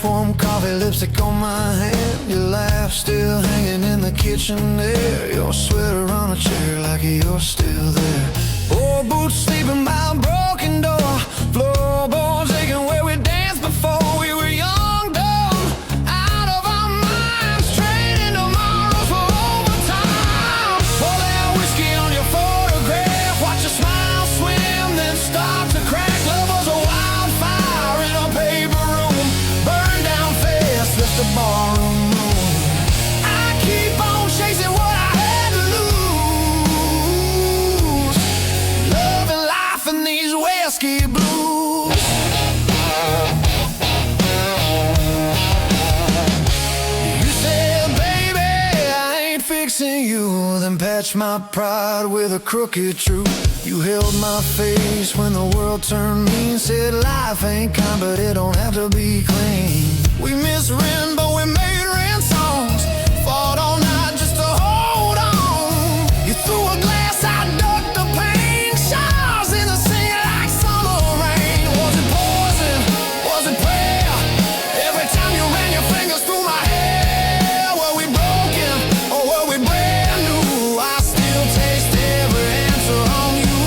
warm coffee, lipstick on my hand. Your laugh still hanging in the kitchen there. Your sweater on a chair like you're still there. Old boots sleeping by a broken door. Floorboards aching where we danced before we were young, dumb, out of our minds, trading tomorrows for overtime. Pour that whiskey on your photograph, watch your smile swim, then start to crack. Love was a wildfire in a paper room, burn down fast, left the barroom room. I keep on chasing what I had to lose, love and life and these whiskey blues. You said, baby, I ain't fixing you, then patch my pride with a crooked truth. You held my face when the world turned mean, said life ain't kind, but it don't have to be clean. We misread, but we made rent songs, fought all night just to hold on. You threw a glass, I ducked the pain, showers in the sink like summer rain. Was it poison? Was it prayer? Every time you ran your fingers through my hair. Were we broken or were we brand new? I still taste every answer on you.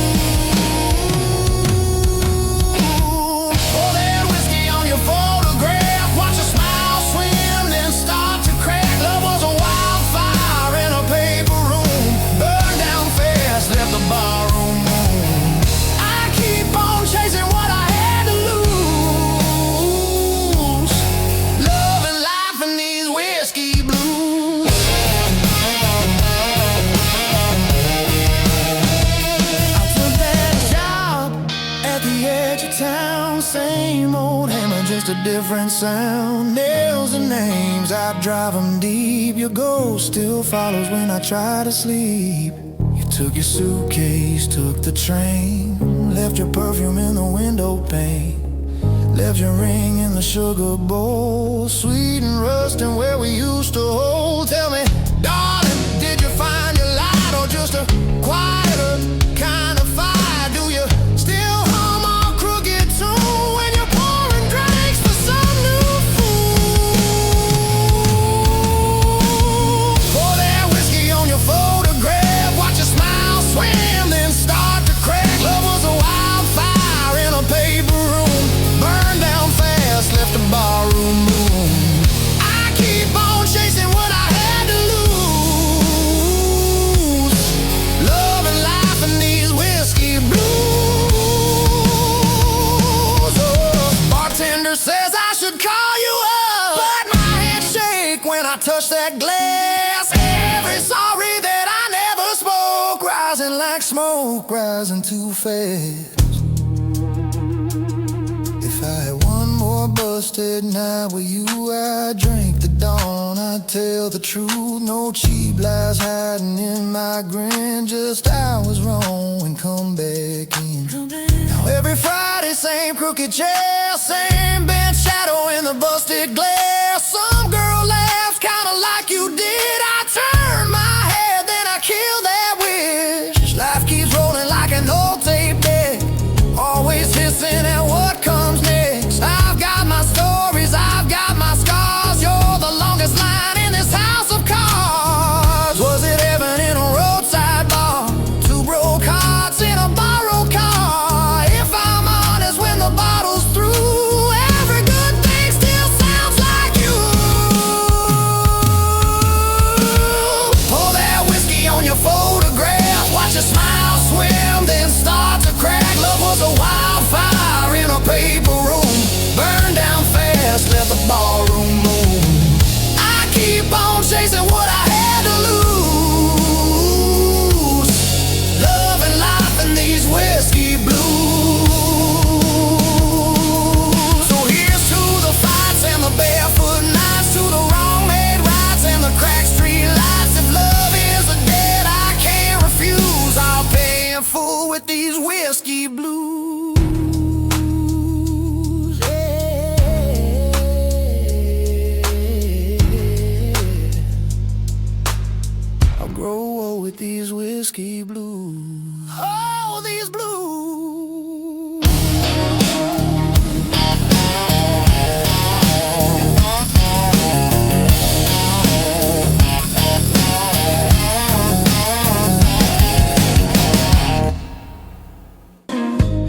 Pour that whiskey on your photograph, watch your smile swim, then start to crack. Love was a wildfire in a paper room, burned down fast, left the barroom room. I keep on chasing what I had to lose, love and life and these whiskey blues. I took that job at the edge of town, same old hammer, just a different sound. Nails and names, I drive them deep. Your ghost still follows when I try to sleep. You took your suitcase, took the train, left your perfume in the window pane, left your ring in the sugar bowl, sweet and rusting where we used to hold. Tell me, darling, did you find your light or just a quieter kind of fire? Do you still hum our crooked tune when you're pouring drinks for some new fool? touch that glass. Every sorry that I never spoke, rising like smoke, rising too fast. If I had one more busted night with you, I'd drink the dawn, I'd tell the truth. No cheap lies hiding in my grin, just I was wrong and come back in. Now every Friday, same crooked chair, same bench shadow in the busted glass. Some girl laughs kinda like you did. I turn my head, then I kill that wish. Life keeps rolling like an old tape deck, always hissing at what comes next. I've got my stories, I've got my scars. You're the longest line in this house of cards. Was it heaven in a roadside bar? Two broke hearts in a borrowed car. If I'm honest, when the bottle's through, every good thing still sounds like you. Pour that whiskey on your photograph, watch your smile swim, then start to crack. Love was a wildfire in a paper room, burned down fast, left the barroom room. I keep on chasing what I had to lose, love and life and these whiskey blues. So here's to the fights and the barefoot nights, to the wrong made rights and the cracked street lights. If love is a debt I can't refuse, I'll pay in full with these whiskey blues. Grow old with these whiskey blues. Oh, these blues.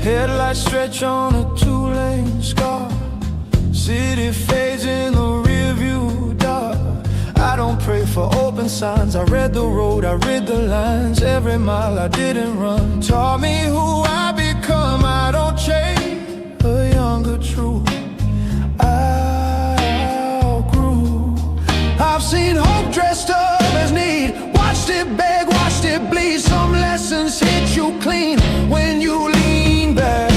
Headlights stretch on a two-lane scar. City fades in the rearview dark. I don't pray for open signs, I read the road, I read the lines. Every mile I didn't run taught me who I become. I don't chase a younger truth, I outgrew. I've seen hope dressed up as need, watched it beg, watched it bleed. Some lessons hit you clean when you lean back.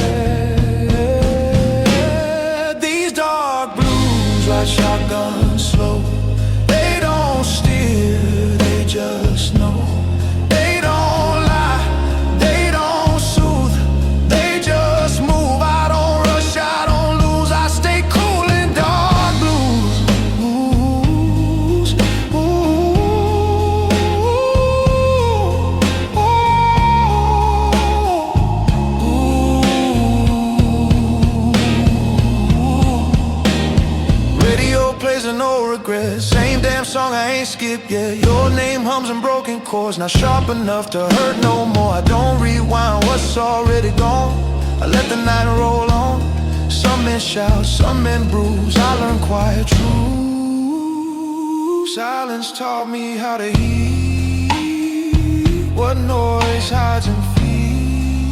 These dark blues ride shotgun slow. They don't steer, they just know. They don't lie, they don't soothe, they just move. I don't rush, I don't lose, I stay cool in dark blues. Ooh, ooh. Radio plays and no regrets, same damn song I ain't skipped yet. Your name hums in broken chords, not sharp enough to hurt no more. I don't rewind what's already gone, I let the night roll on. Some men shout, some men bruise, I learned quiet truth. Silence taught me how to hear what noise hides in fear.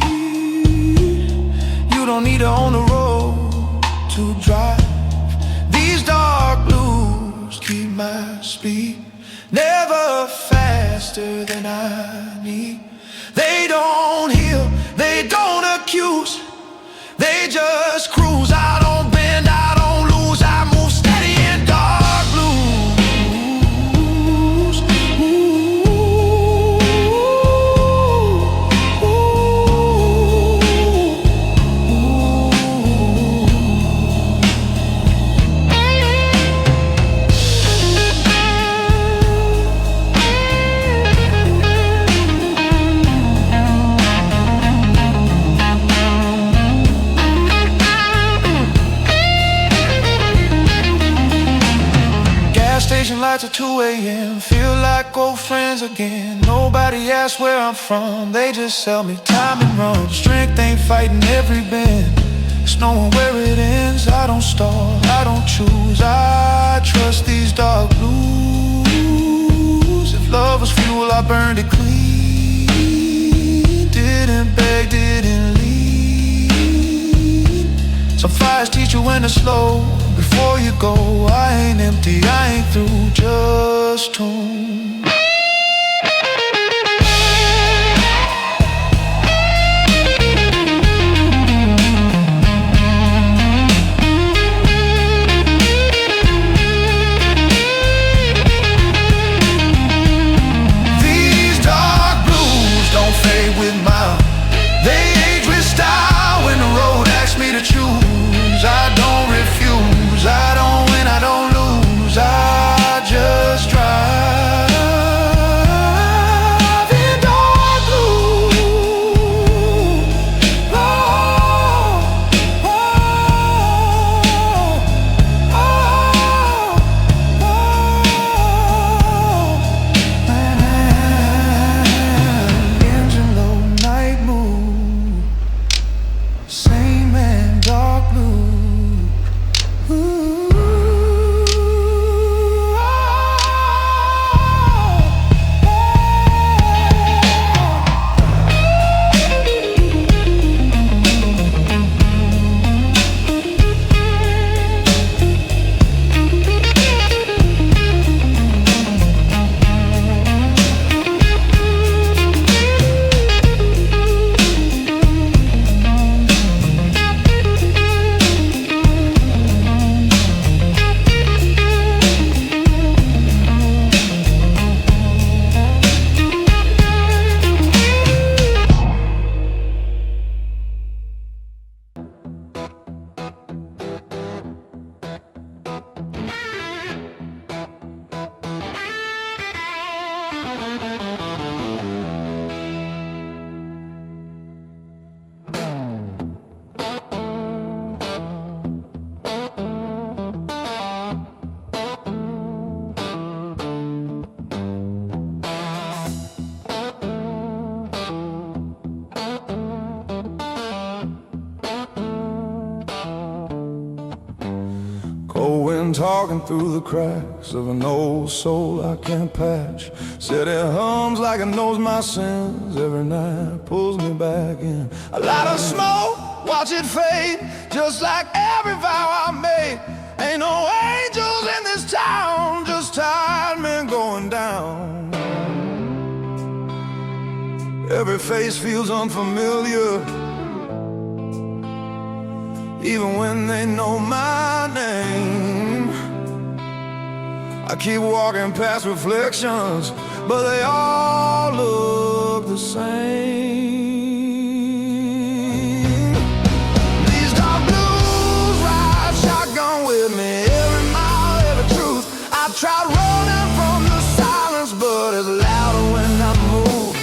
You don't need to own the road to drive. These dark blues keep my speed, never faster than I need. They don't heal, they don't accuse, they just cruise. I don't bend, I don't lose, I move steady in dark blues. Station lights at 2 a.m. Feel like old friends again. Nobody asks where I'm from, they just sell me time and run. Strength ain't fighting every bend, it's knowing where it ends. I don't stall, I don't choose, I trust these dark blues. If love was fuel, I burned it clean. Didn't beg, didn't lead. Some fires teach you when to slow before you go. I ain't in empty, I ain't through, just home. I don't refuse, I don't win, I don't lose, I just drive in dark blue. Oh, oh, oh, oh, oh. Engine low, night mood, same man, dark blue. Talking through the cracks of an old soul I can't patch. Said it hums like it knows my sins every night, pulls me back in. A lot of smoke, watch it fade, just like every vow I made. Ain't no angels in this town, just tired men going down. Every face feels unfamiliar, even when they know my name. I keep walking past reflections, but they all look the same. These dark blues ride shotgun with me, every mile, every truth. I tried running from the silence, but it's louder when I move.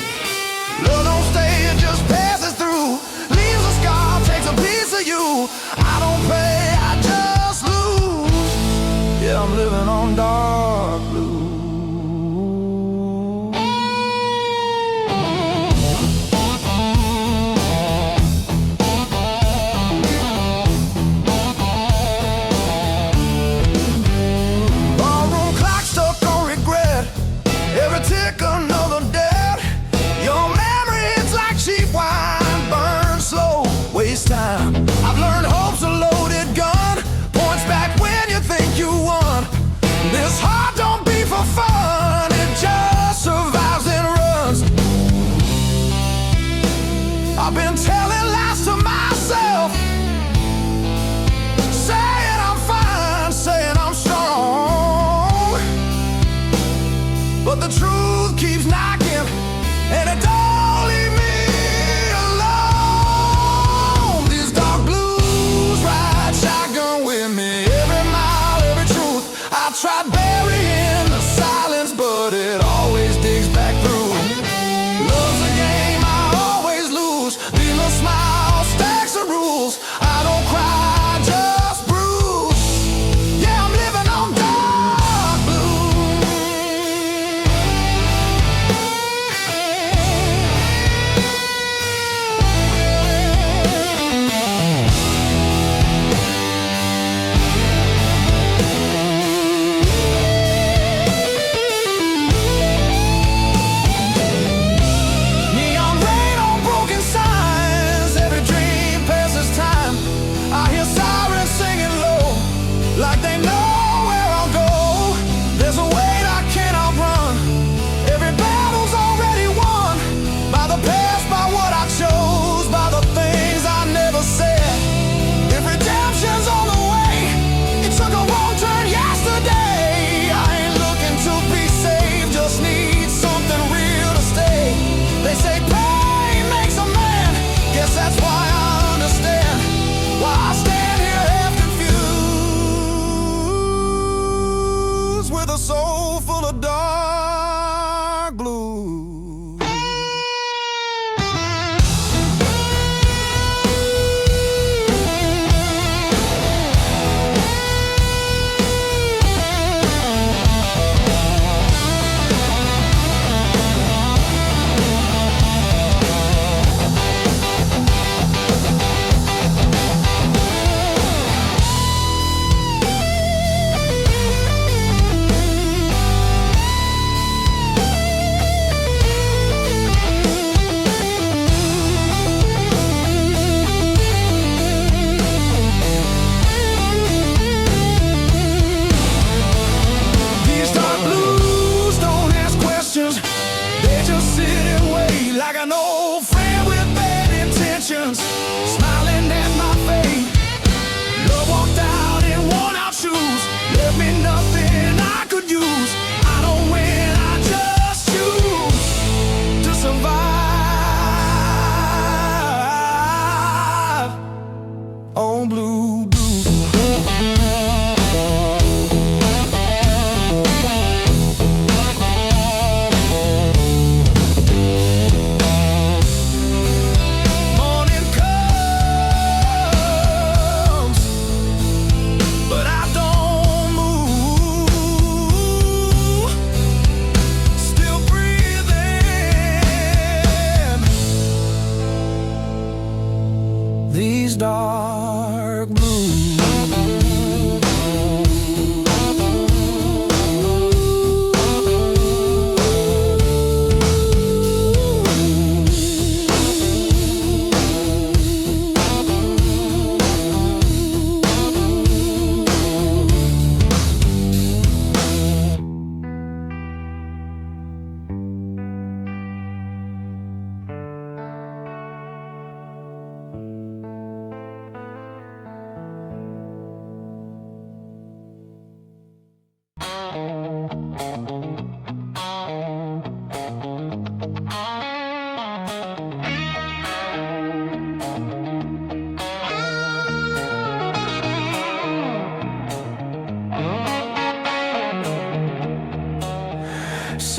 Love don't stay, it just passes through. Leaves a scar, takes a piece of you. I don't pay, I just lose. Yeah, I'm living on dark blue. Barroom clock stuck on regret, every tick another dead. Your memory, it's like cheap wine, burn slow, waste time. I've learned hope's a loaded gun, points back when you think you won. This heart don't beat for fun, it just survives and runs. I've been telling lies to myself, saying I'm fine, saying I'm strong. But the truth keeps knocking, and it don't leave me alone. These dark blues ride shotgun with me, every mile, every truth. I tried burying the silence, but it always digs back through. Love's a game I always lose. These little smile stacks of rules. I don't cry, just bruise. Yeah, I'm living on dark blue.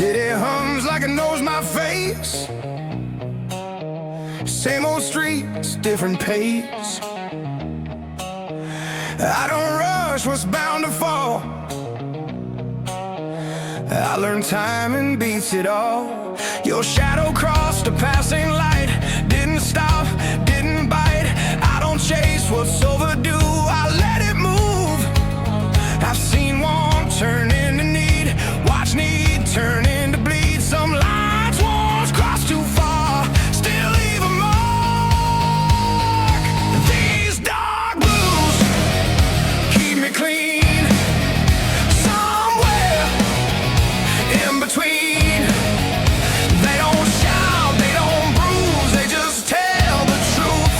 City hums like it knows my face. Same old streets, different pace. I don't rush what's bound to fall. I learned timing beats it all. Your shadow crossed a passing light. Didn't stop, didn't bite. I don't chase what's overdue, I let it move. I've seen want turn into need, watch need turn into bleed. Some lines once crossed too far, still leave a mark. These dark blues keep me clean, somewhere in between. They don't shout, they don't bruise, they just tell the truth.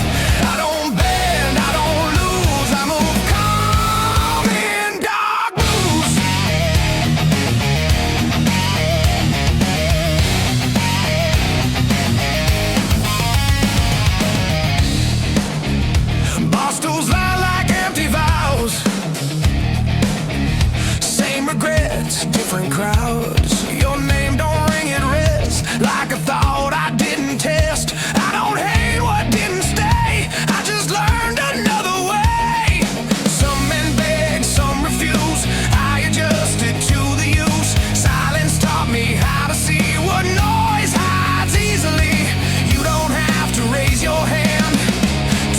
I don't bend, I don't lose, I move calm in dark blues. Barstools lie like empty vows. Same regrets, different crowds. Your name don't ring at rest like a thought I didn't test. I don't hate what didn't stay, I just learned another way. Some men beg, some refuse, I adjusted to the use. Silence taught me how to see what noise hides easily. You don't have to raise your hand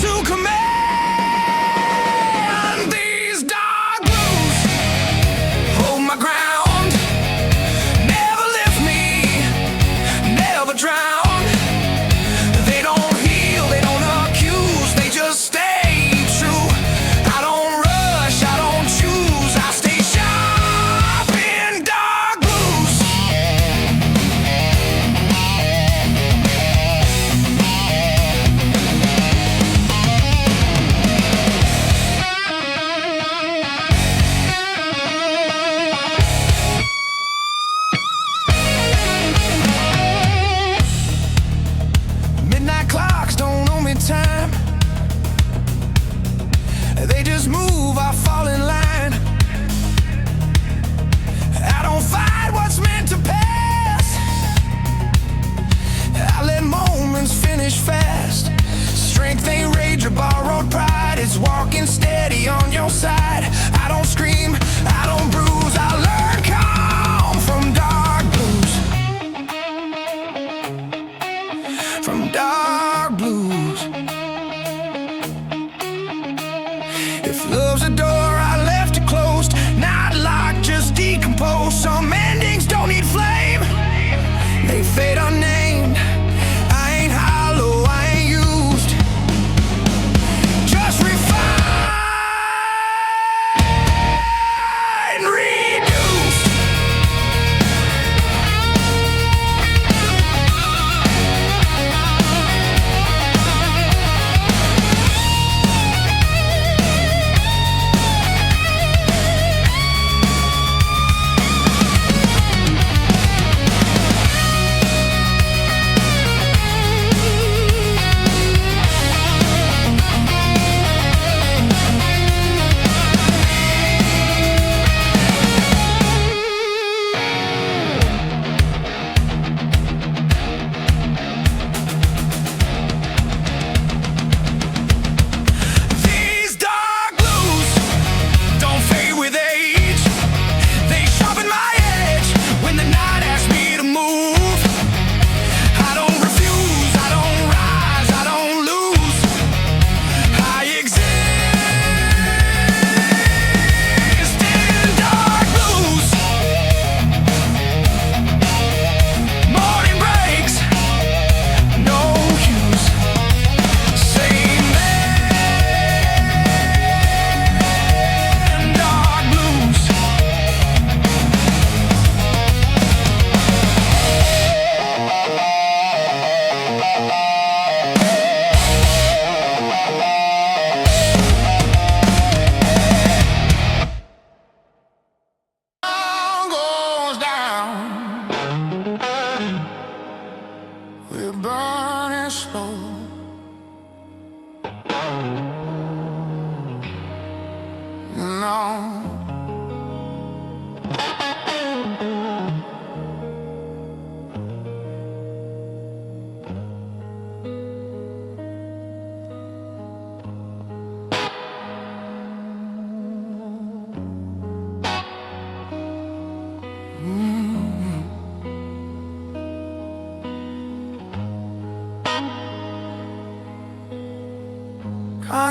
to command. These dark blues hold my ground, never lift me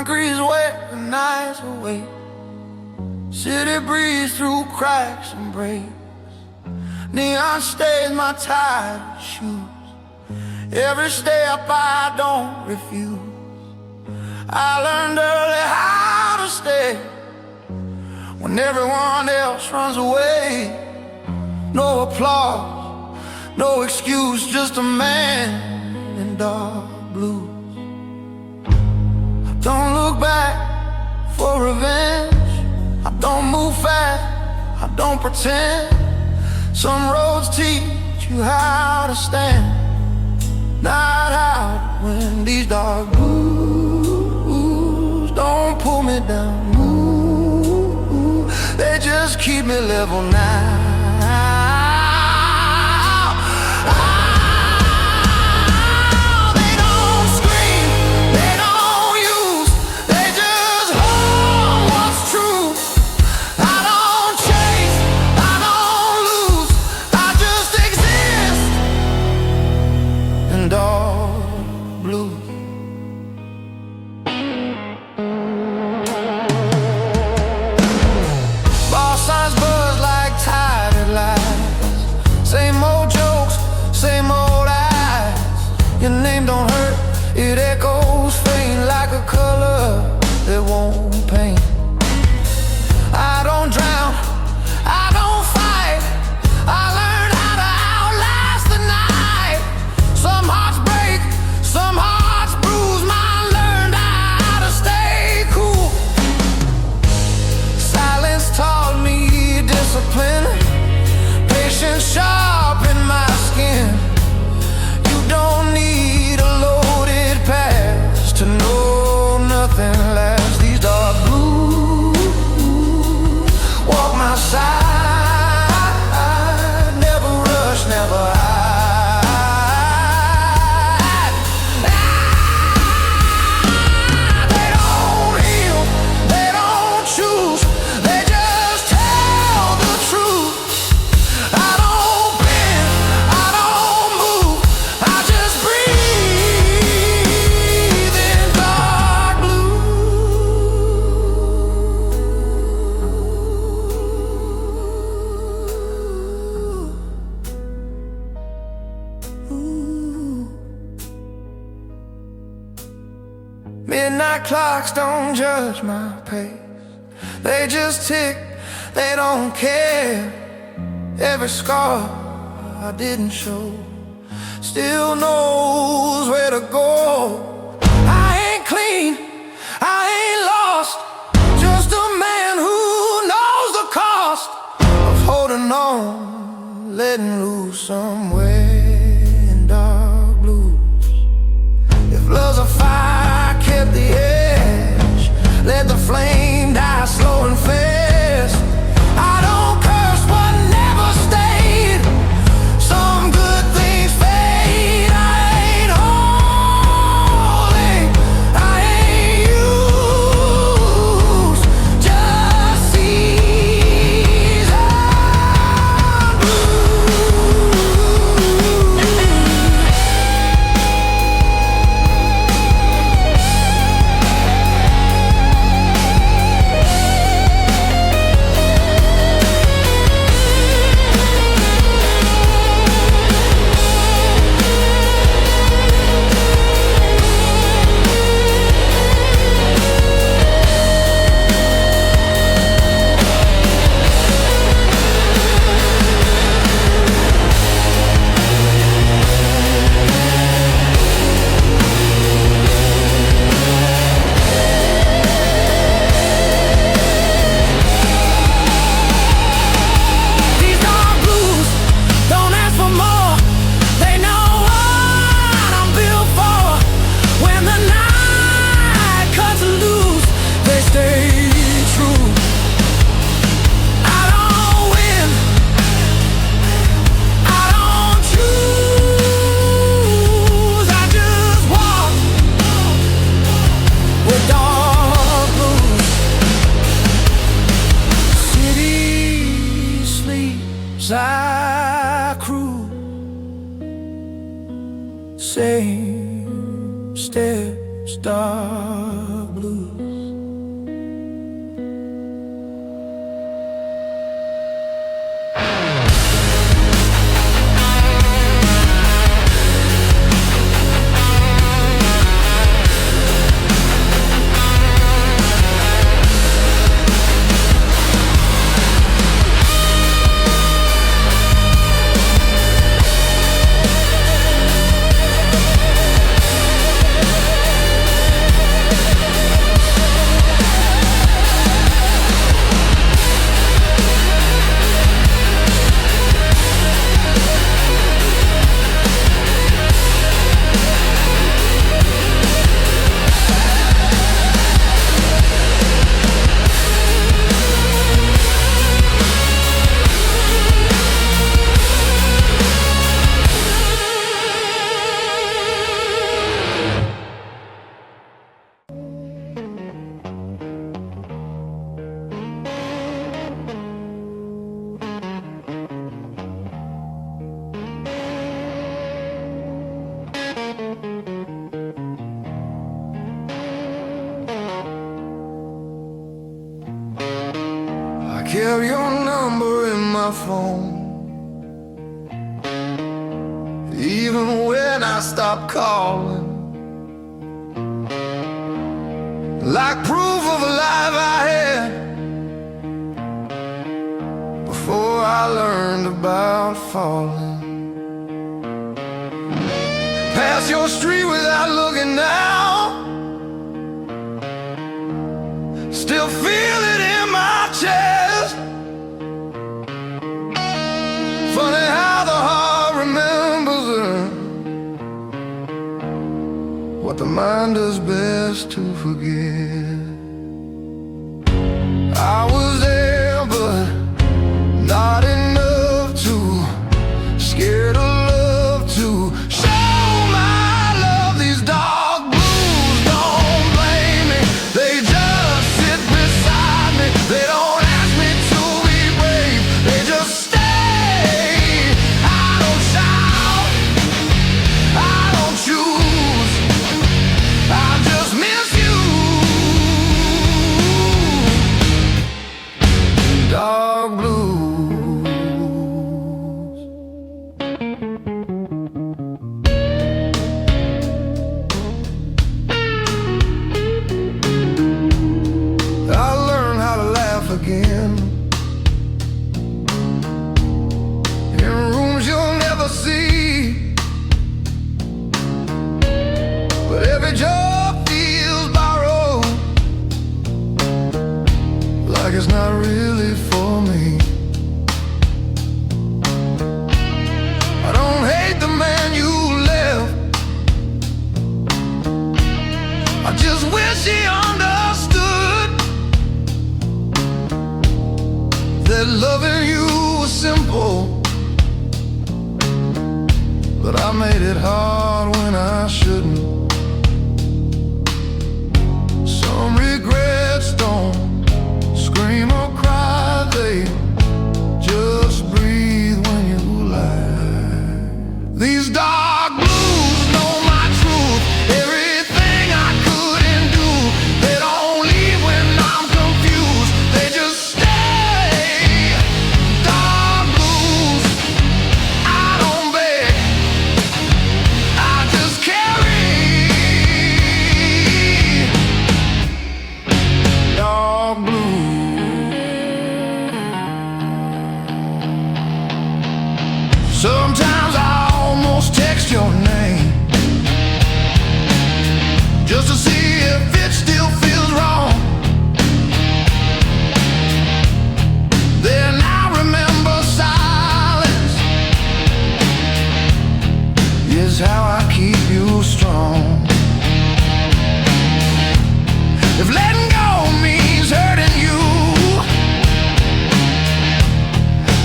Concrete's wet, the nights awake. City breeze through cracks and breaks. Neon stays my tired shoes. Every step I don't refuse. I learned early how to stay when everyone else runs away. No applause, no excuse, just a man in dark blues. I don't look back for revenge. I don't move fast, I don't pretend. Some roads teach you how to stand, not out when these dark blues don't pull me down. Ooh, they just keep me level now. They don't scream, they don't use, they just hold what's true. I don't chase, I don't lose, I just exist in dark blue. Bar signs buzz like tired lies. Same old jokes, same old eyes. Your name don't hurt, it echoes faint like a color that won't paint. I don't drown, I don't fight. I learned how to outlast the night. Some hearts break, some hearts bruise. Mine learned how to stay cool. Silence taught me discipline. Patience sharpened my skin. You don't need a loaded past to know nothing lasts. These dark blues walk my side, never rush, never hide. They don't heal, they don't choose, they just tell the truth. I don't bend, I don't move, I just breathe in dark blue. Midnight clocks don't judge my pace. They just tick, they don't care. Every scar I didn't show still knows where to go. I ain't clean, I ain't lost, just a man who knows the cost of holding on, letting loose somewhere in dark blues. If love's a fire, kept the edge, let the flame die slow and fast. I don't curse what never stayed. Some good things fade. I ain't holy, I ain't used, just seasoned I cruise, same steps, dark blue. have your number in my phone. Even when I stop calling, like proof of a life I had before I learned about falling. Pass your street without looking now, still feel it in my chest. Funny how the heart remembers what the mind does best to forget. I was there, but not enough to scared of love to show my love. These dark blues don't blame me, they just sit beside me. They don't ask me to be brave, they just stay. I don't shout, I don't choose, I just miss you. Dark blues. I learned how to laugh again in rooms you'll never see, but every job feels borrowed, like it's not really for me. I don't hate the man you left, I just wish he understood that loving you was simple, but I made it hard when I shouldn't. Some regrets don't scream or cry, they just breathe when you lie. These dark blues know my truth, everything I couldn't do. They don't leave when I'm confused, they just stay. Dark blues, I don't beg, I just carry. Dark blues. Sometimes I almost text your name just to see if it still feels wrong. Then I remember silence is how I keep you strong. If letting go means hurting you,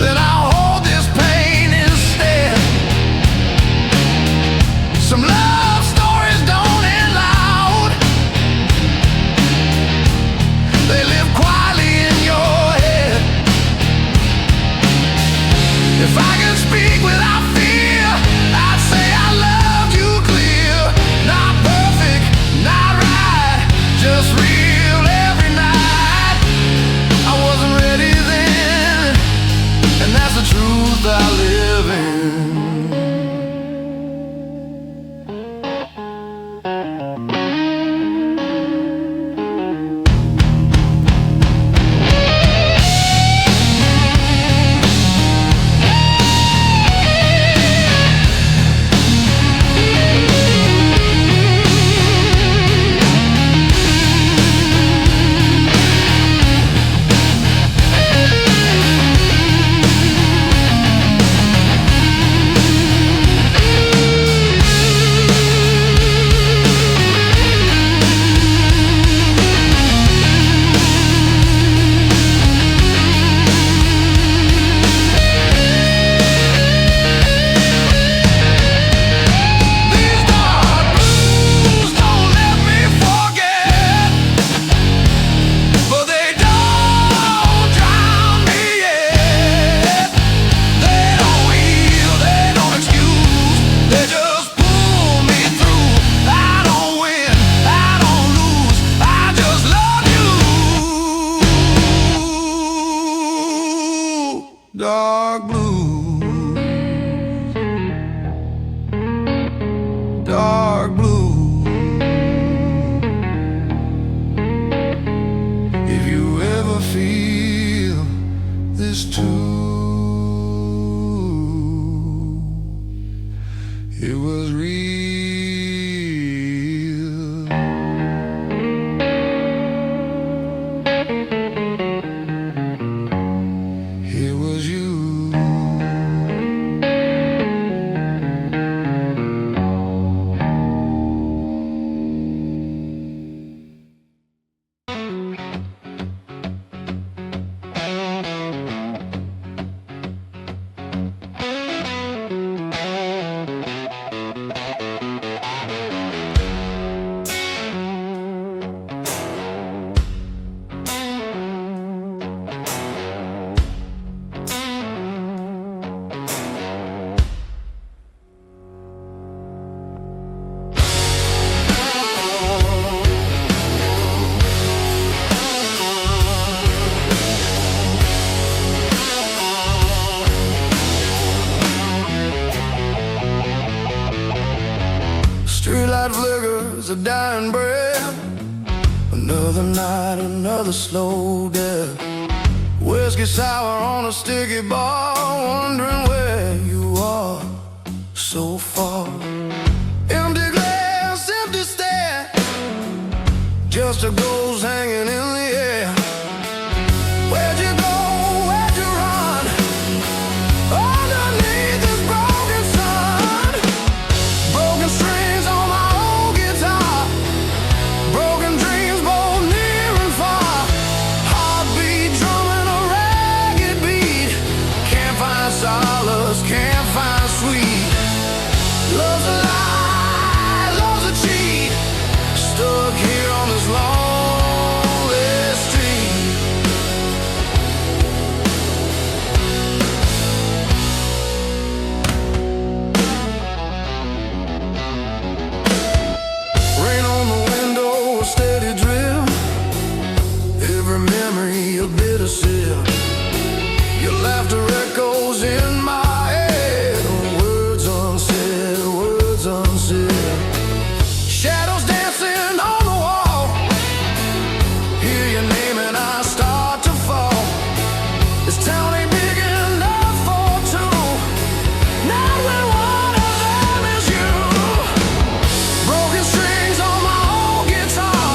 then I'll hold this pain instead. Some love stories don't end loud, they live quietly in your head. If I could speak without fear, I'd say I loved you clear. Not perfect, not right, just real every night. I wasn't ready then, and that's the truth I live in. dark blue, dark blue. If you ever feel this too, it was real. It was you. Streetlight flickers, a dying breath. Another night, another slow death. Whiskey sour on a sticky bar, wondering where you are so far. Empty glass, empty stare, just a ghost hanging in the air. Where'd you go? Where'd you run? Underneath this broken sun, broken strings on my old guitar, broken dreams both near and far. Heartbeat drumming a ragged beat. Can't find solace, can't find sweet. Love's a lie, love's a cheat. Stuck here on this lonely street. Rain on the window, a steady drip. Every memory a bitter sip. Your laughter echoes in my head. Words unsaid, words unsaid. Shadows dancing on the wall. Hear your name and I start to fall. This town ain't big enough for two, not when one of them is you. Broken strings on my old guitar,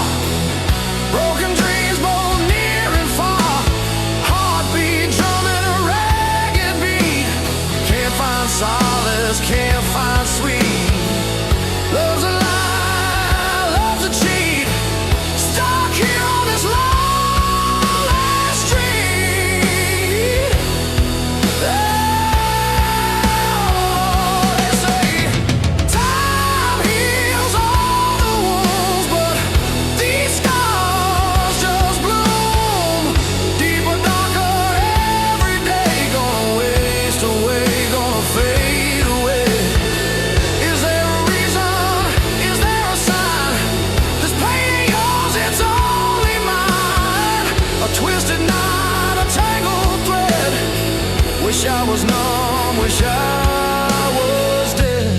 broken dreams both near and far. Heartbeat drumming a ragged beat. Can't find solace, can't find sweet. Love's a lie, love's a cheat. Stuck here on this lonely street. Oh, they say time heals all the wounds, but these scars just bloom deeper, darker every day. Gonna waste away, gonna fade away. Is there a reason? Is there a sign? This pain ain't yours, it's only mine. A twisted knot, a tangled thread. Wish I was numb, wish I was dead.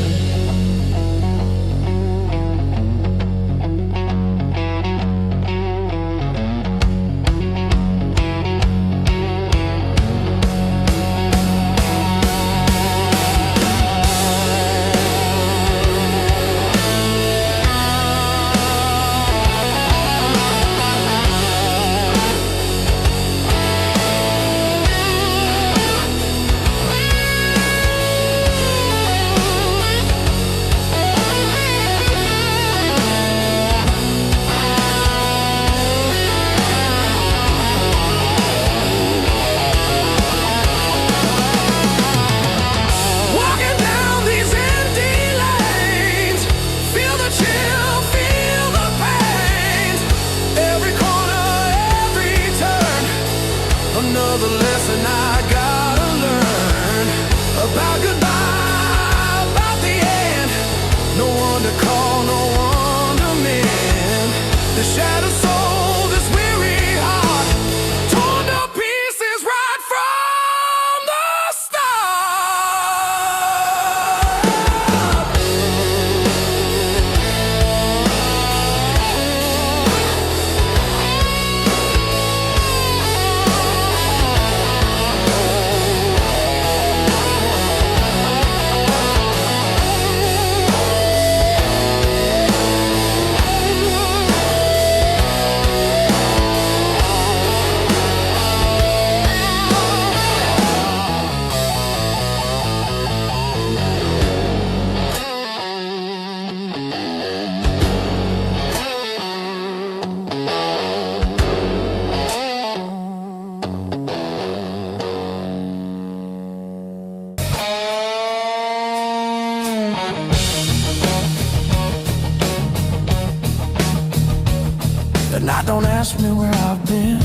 night don't ask me where I've been,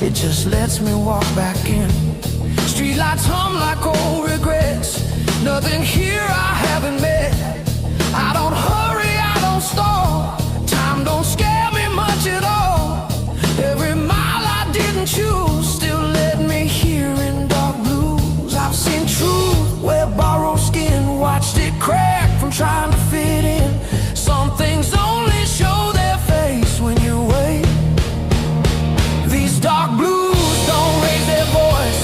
it just lets me walk back in. Streetlights hum like old regrets, nothing here I haven't met. I don't hurry, I don't stall, time don't scare me much at all. Every mile I didn't choose still led me here in dark blues. I've seen truth wear borrowed skin, watched it crack from trying to fit in. Some things only show their face when you wait. These dark blues don't raise their voice,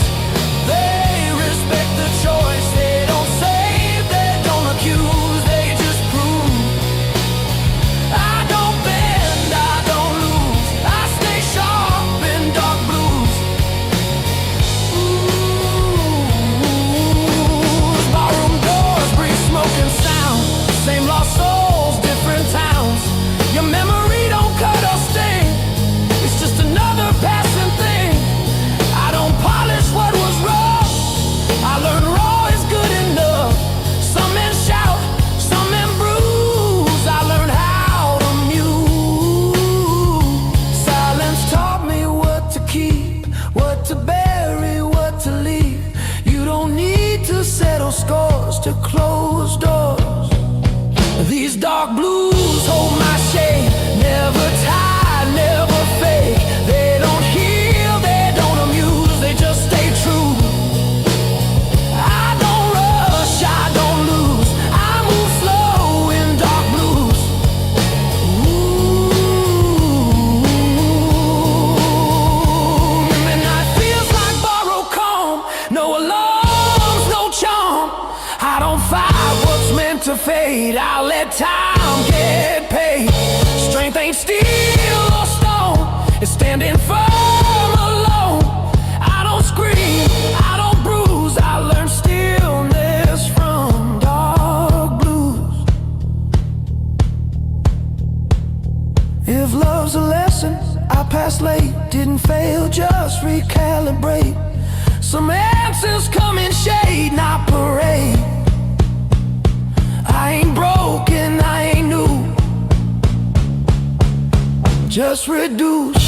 they respect the choice. They don't save, they don't accuse, they just prove. I don't bend, I don't lose, I stay sharp in dark blues. Ooh, barroom doors breathe smoke and sound, same lost souls, different towns. Your memory don't cut or sting, it's just another passing thing. I don't polish what was wrong, I learned raw is good enough. Some men shout, some men bruise, I learned how to muse. Silence taught me what to keep, what to bury, what to leave. You don't need to settle scores to close doors. These dark blues hold my shade, never tied, never fake. They don't heal, they don't amuse, they just stay true. I don't rush, I don't lose, I move slow in dark blues. Ooh, midnight feels like borrowed calm, no alarms, no charm. I don't fight what's meant to fade, I let time get paid. Strength ain't steel or stone, it's standing firm alone. I don't scream, I don't bruise, I learn stillness from dark blues. If love's a lesson, I passed late, didn't fail, just recalibrate. Some answers come in shade, not parade. I ain't broken, I ain't new, just reduce